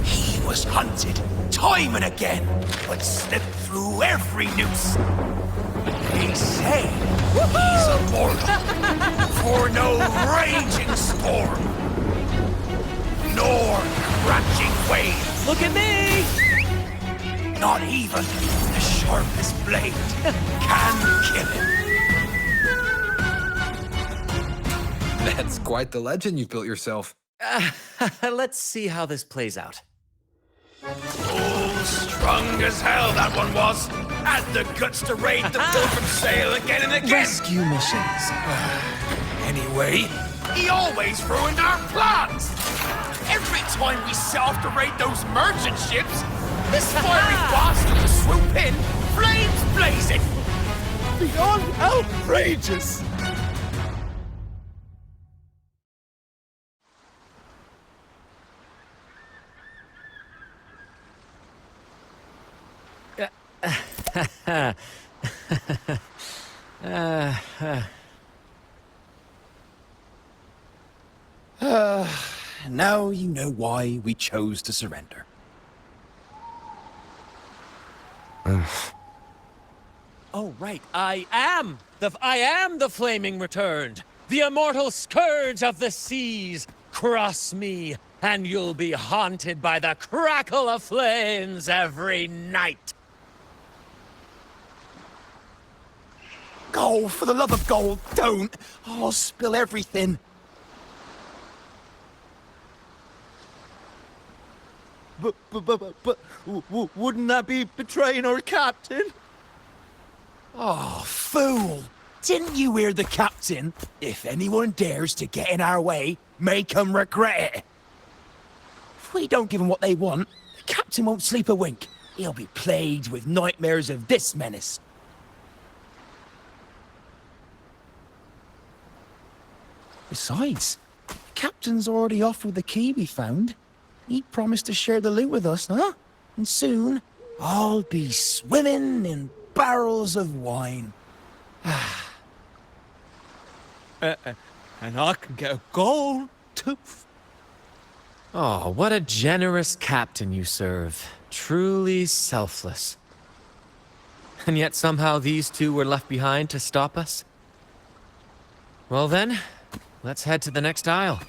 He was hunted time and again, but slipped through every noose. They say he's immortal, for no raging storm, nor crashing wave. Look at me! Not even the sharpest blade can kill him. That's quite the legend you've built yourself. Let's see how this plays out. Oh, strong as hell that one was. Had the guts to raid the Pilgrim Sail again and again. Rescue missions. Anyway, he always ruined our plans. Every time we set off to raid those merchant ships, this fiery bastard would swoop in, flames blazing. Beyond outrageous. Now you know why we chose to surrender. Oh, right. I am the Flaming Returned, the immortal scourge of the seas. Cross me, and you'll be haunted by the crackle of flames every night. Oh, for the love of gold, don't! I'll spill everything. But wouldn't that be betraying our captain? Oh, fool! Didn't you hear the captain? If anyone dares to get in our way, make 'em regret it. If we don't give 'em what they want, the captain won't sleep a wink. He'll be plagued with nightmares of this menace. Besides, the captain's already offered the key we found. He promised to share the loot with us, huh? And soon, I'll be swimming in barrels of wine. And I can get a gold tooth. Oh, what a generous captain you serve. Truly selfless. And yet somehow these two were left behind to stop us? Well then, let's head to the next aisle.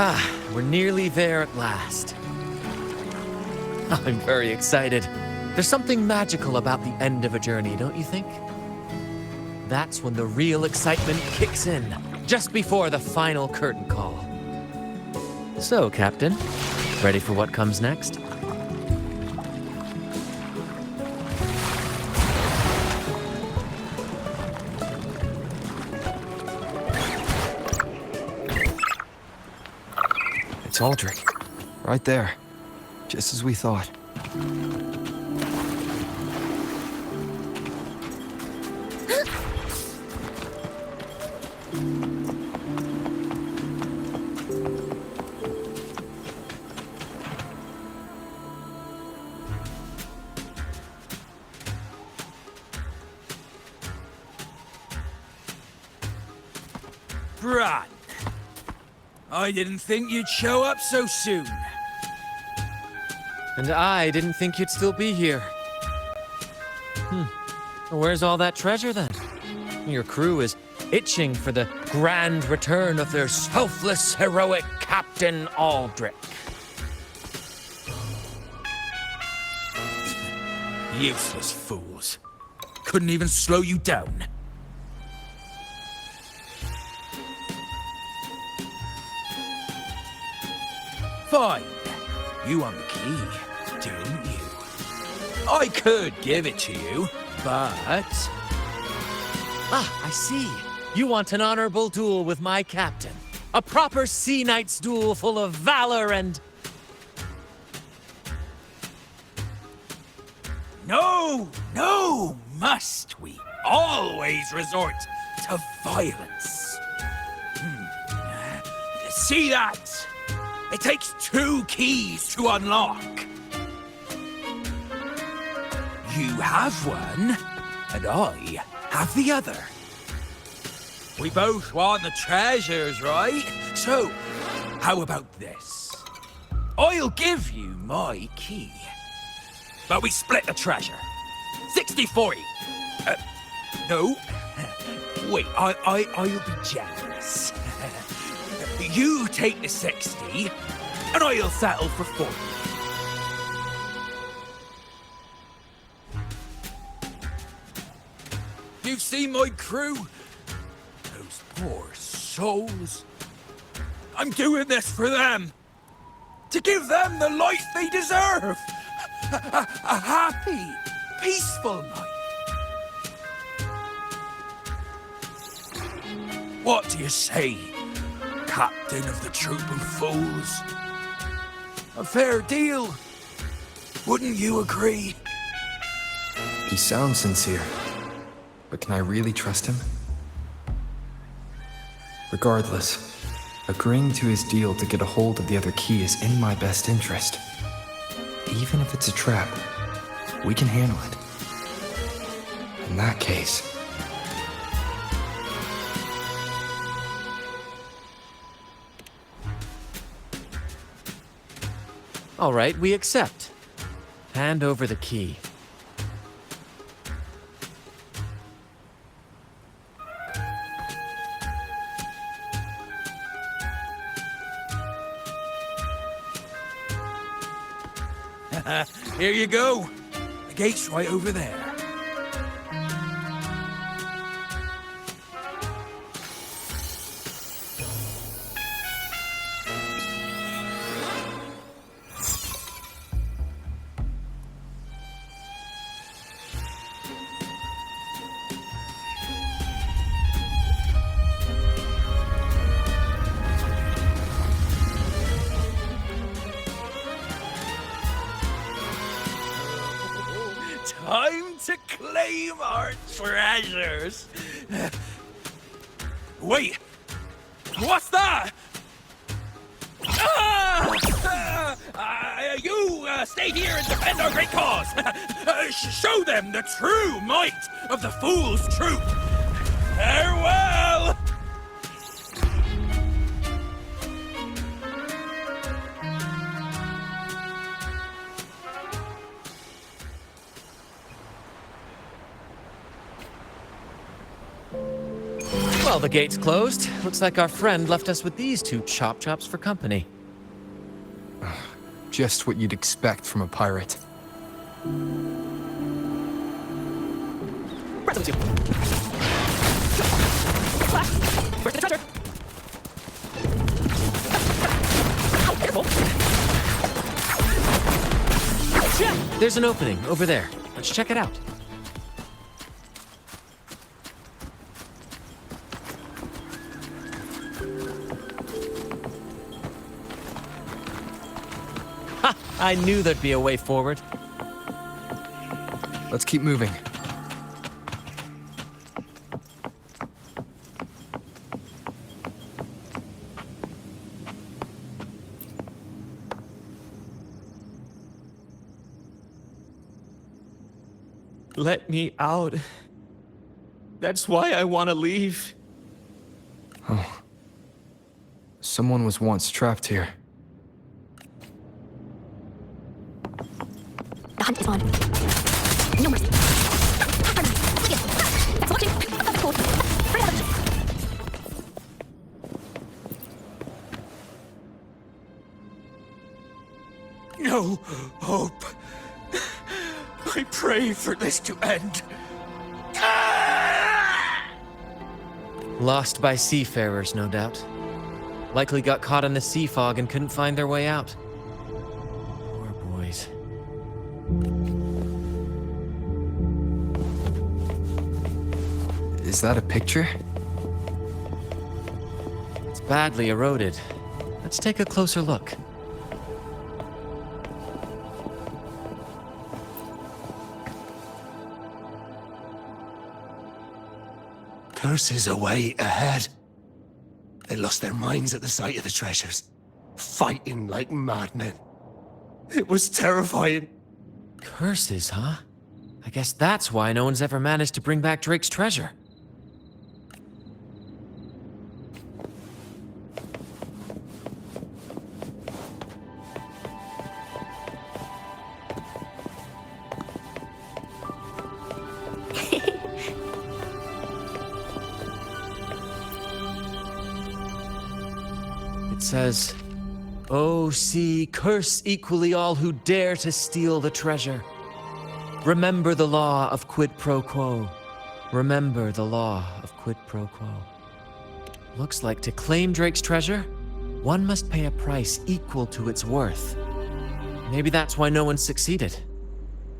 Ah, we're nearly there at last. I'm very excited. There's something magical about the end of a journey, don't you think? That's when the real excitement kicks in, just before the final curtain call. So, Captain, ready for what comes next? It's Aldrich. Right there. Just as we thought. Bran, I didn't think you'd show up so soon. And I didn't think you'd still be here. Where's all that treasure then? Your crew is itching for the grand return of their selfless, heroic Captain Aldrich. Useless fools. Couldn't even slow you down. Fine. You want the key, don't you? I could give it to you, but... Ah, I see. You want an honorable duel with my captain. A proper Sea Knight's duel full of valor and... No, must we always resort to violence? See that? It takes 2 keys to unlock. You have one, and I have the other. We both want the treasures, right? So, how about this? I'll give you my key. But we split the treasure. 60-40. No. Wait, I'll be generous. You take the 60, and I'll settle for 40. You've seen my crew? Those poor souls. I'm doing this for them. To give them the life they deserve. A happy, peaceful life. What do you say, Captain of the Troop of Fools? A fair deal, wouldn't you agree? He sounds sincere, but can I really trust him? Regardless, agreeing to his deal to get a hold of the other key is in my best interest. Even if it's a trap, we can handle it. In that case... All right, we accept. Hand over the key. Here you go. The gate's right over there. Time to claim our treasures. Wait, what's that? You stay here and defend our great cause. Show them the true might of the Fool's Troop. Farewell. Well, the gate's closed. Looks like our friend left us with these 2 chop chops for company. Just what you'd expect from a pirate. There's an opening over there. Let's check it out. Ha! I knew there'd be a way forward. Let's keep moving. Let me out. That's why I want to leave. Oh, Someone was once trapped here. The hunt is on. No mercy. That's watching. That's cool. No hope. I pray for this to end. Lost by seafarers, no doubt. Likely got caught in the sea fog and couldn't find their way out. Poor boys. Is that a picture? It's badly eroded. Let's take a closer look. Curses away ahead. They lost their minds at the sight of the treasures, fighting like madmen. It was terrifying. Curses, huh? I guess that's why no one's ever managed to bring back Drake's treasure. It says, "O sea, curse equally all who dare to steal the treasure. Remember the law of quid pro quo. Remember the law of quid pro quo." Looks like to claim Drake's treasure, one must pay a price equal to its worth. Maybe that's why no one succeeded.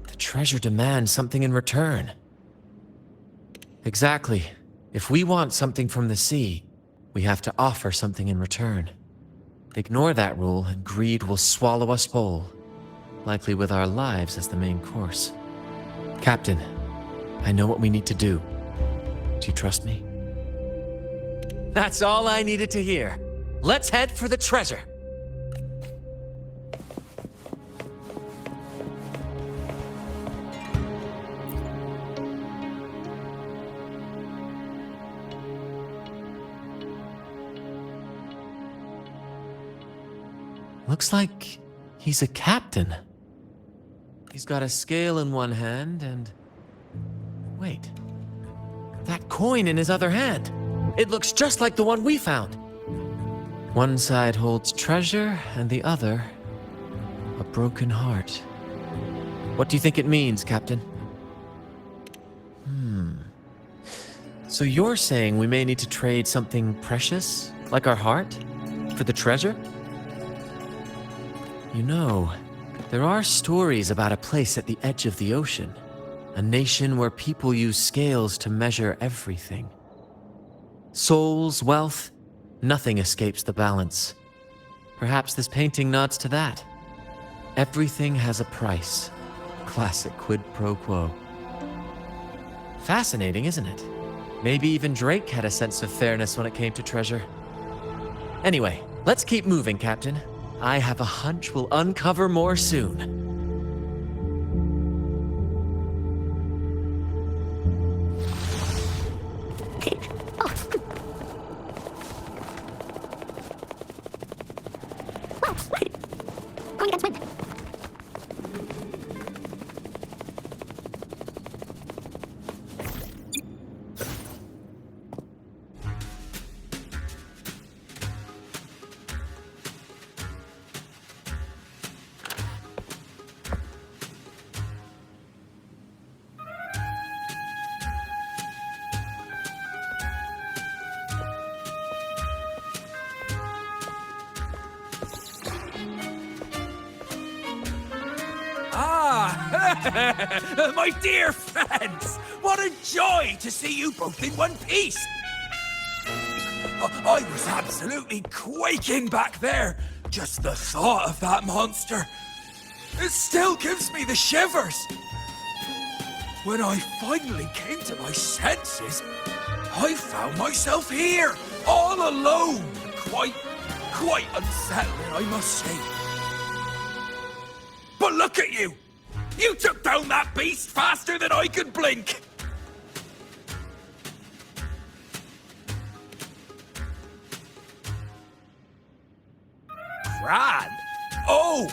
The treasure demands something in return. Exactly. If we want something from the sea, we have to offer something in return. Ignore that rule and greed will swallow us whole, likely with our lives as the main course. Captain, I know what we need to do. Do you trust me? That's all I needed to hear. Let's head for the treasure. Looks like he's a captain. He's got a scale in one hand and... Wait. That coin in his other hand. It looks just like the one we found. One side holds treasure and the other... a broken heart. What do you think it means, Captain? So you're saying we may need to trade something precious, like our heart, for the treasure? You know, there are stories about a place at the edge of the ocean. A nation where people use scales to measure everything. Souls, wealth, nothing escapes the balance. Perhaps this painting nods to that. Everything has a price. Classic quid pro quo. Fascinating, isn't it? Maybe even Drake had a sense of fairness when it came to treasure. Anyway, let's keep moving, Captain. I have a hunch we'll uncover more soon. My dear friends! What a joy to see you both in one piece! I was absolutely quaking back there. Just the thought of that monster. It still gives me the shivers. When I finally came to my senses, I found myself here, all alone. Quite unsettling, I must say. But look at you! You took down that beast faster than I could blink! Grand? Oh,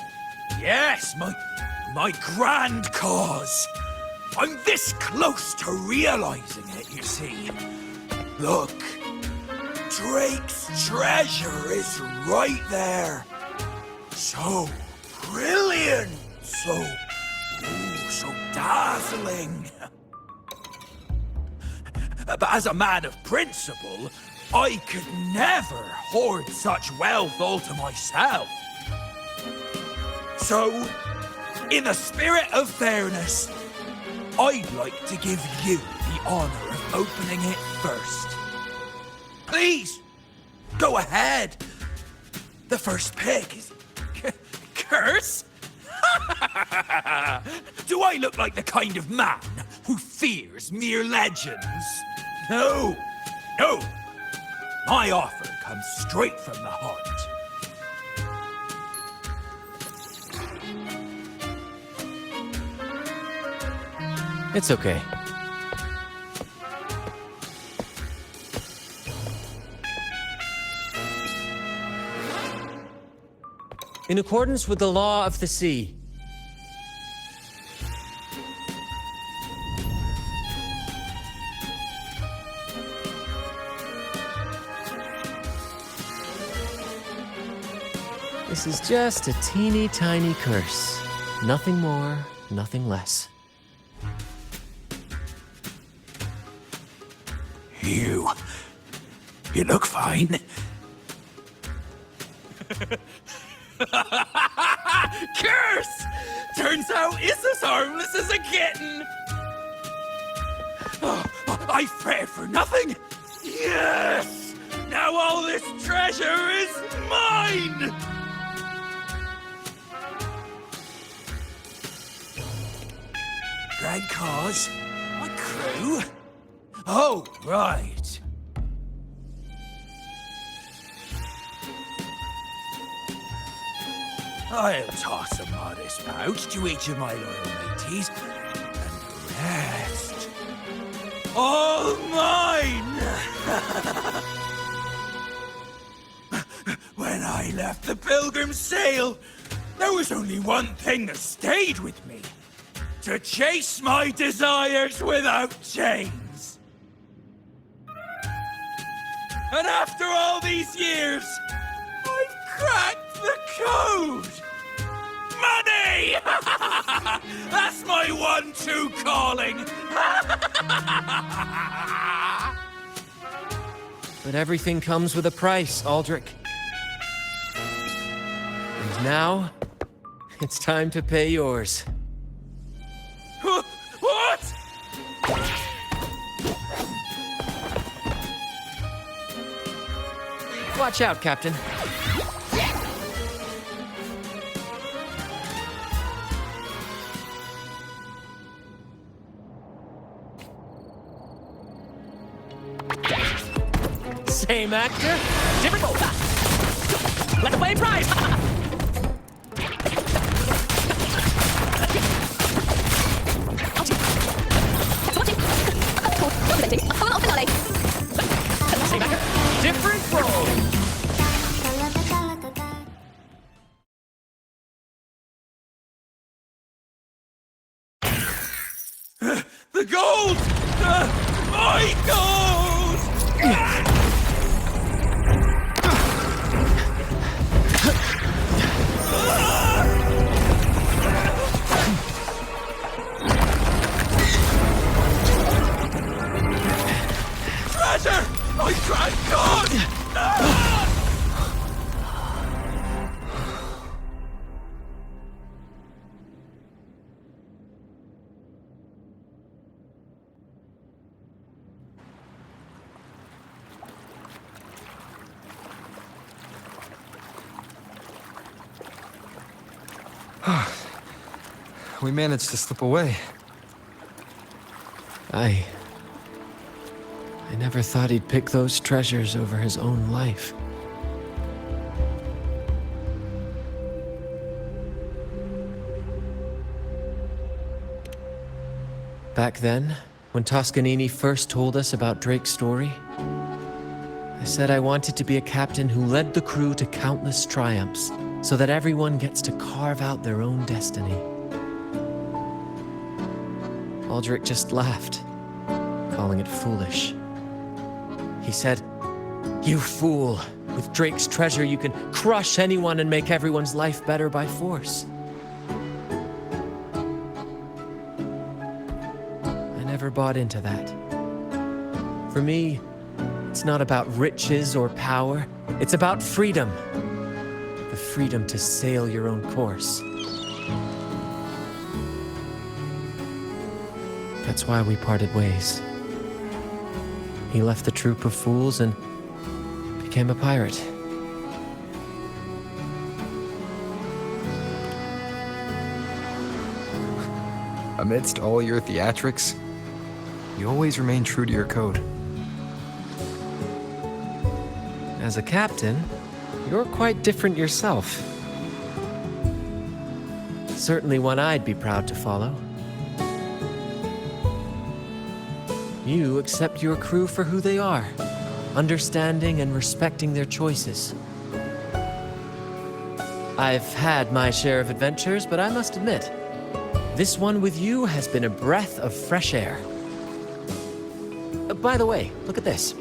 yes, my grand cause. I'm this close to realizing it, you see. Look, Drake's treasure is right there. So brilliant, so dazzling. But as a man of principle, I could never hoard such wealth all to myself. So, in the spirit of fairness, I'd like to give you the honor of opening it first. Please, go ahead. The first pick is... Curse? Do I look like the kind of man who fears mere legends? No, no. My offer comes straight from the heart. It's okay. In accordance with the law of the sea, this is just a teeny tiny curse. Nothing more, nothing less. You look fine. Curse! Turns out it's as harmless as a kitten. Oh, I fretted for nothing. Yes! Now all this treasure is mine! Grand cause? My crew? Oh, right. I'll toss a modest pouch to each of my loyal mateys, and the rest, all mine! When I left the Pilgrim's Sail, there was only one thing that stayed with me. To chase my desires without chains. And after all these years, I've cracked the code! Money! That's my 1-2 calling! But everything comes with a price, Aldrich. And now, it's time to pay yours. What? Watch out, Captain. Same actor, different role. Let's play prize. Same actor, different role. The gold! My gold! Treasure! I cried God! We managed to slip away. I never thought he'd pick those treasures over his own life. Back then, when Toscanini first told us about Drake's story, I said I wanted to be a captain who led the crew to countless triumphs, so that everyone gets to carve out their own destiny. Aldrich just laughed, calling it foolish. He said, "You fool! With Drake's treasure, you can crush anyone and make everyone's life better by force." I never bought into that. For me, it's not about riches or power. It's about freedom. The freedom to sail your own course. That's why we parted ways. He left the troop of fools and became a pirate. Amidst all your theatrics, you always remain true to your code. As a captain, you're quite different yourself. Certainly one I'd be proud to follow. You accept your crew for who they are, understanding and respecting their choices. I've had my share of adventures, but I must admit, this one with you has been a breath of fresh air. By the way, look at this.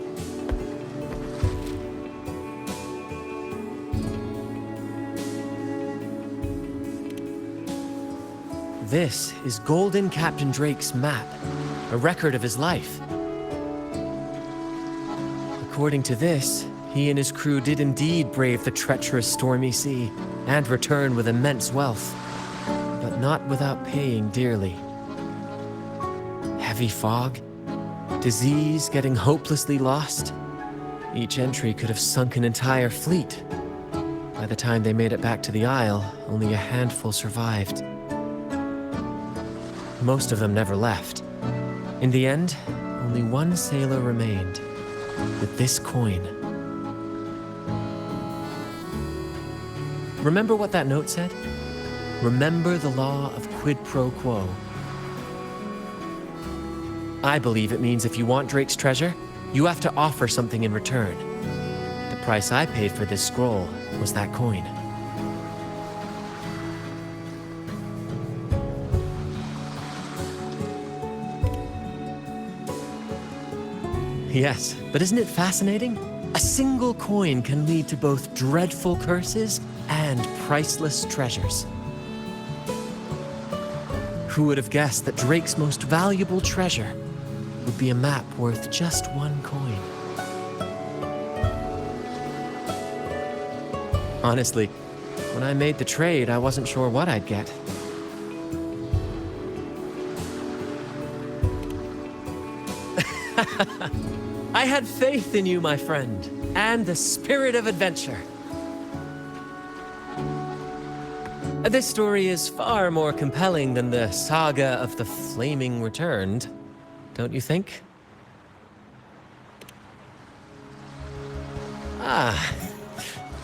This is Golden Captain Drake's map, a record of his life. According to this, he and his crew did indeed brave the treacherous stormy sea and return with immense wealth, but not without paying dearly. Heavy fog, disease, getting hopelessly lost. Each entry could have sunk an entire fleet. By the time they made it back to the Isle, only a handful survived. Most of them never left. In the end, only one sailor remained, with this coin. Remember what that note said? Remember the law of quid pro quo. I believe it means if you want Drake's treasure, you have to offer something in return. The price I paid for this scroll was that coin. Yes, but isn't it fascinating? A single coin can lead to both dreadful curses and priceless treasures. Who would have guessed that Drake's most valuable treasure would be a map worth just one coin? Honestly, when I made the trade, I wasn't sure what I'd get. I had faith in you, my friend, and the spirit of adventure. This story is far more compelling than the saga of the Flaming Returned, don't you think? Ah,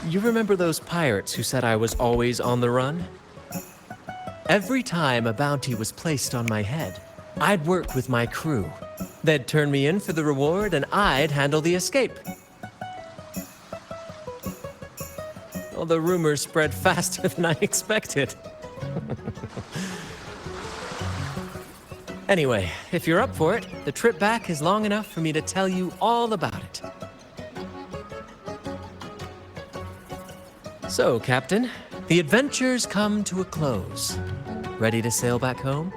you remember those pirates who said I was always on the run? Every time a bounty was placed on my head, I'd work with my crew. They'd turn me in for the reward, and I'd handle the escape. Well, the rumors spread faster than I expected. Anyway, if you're up for it, the trip back is long enough for me to tell you all about it. So, Captain, the adventures come to a close. Ready to sail back home?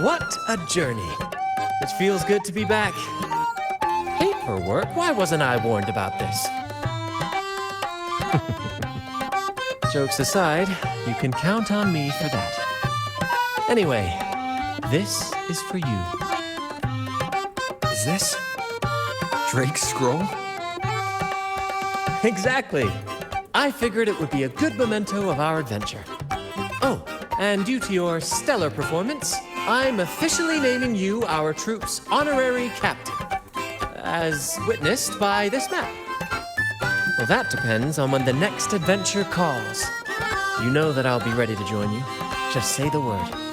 What a journey. It feels good to be back. Paperwork? Why wasn't I warned about this? Jokes aside, you can count on me for that. Anyway, this is for you. Is this Drake's scroll? Exactly. I figured it would be a good memento of our adventure. Oh, and due to your stellar performance, I'm officially naming you our troop's honorary captain, as witnessed by this map. Well, that depends on when the next adventure calls. You know that I'll be ready to join you. Just say the word.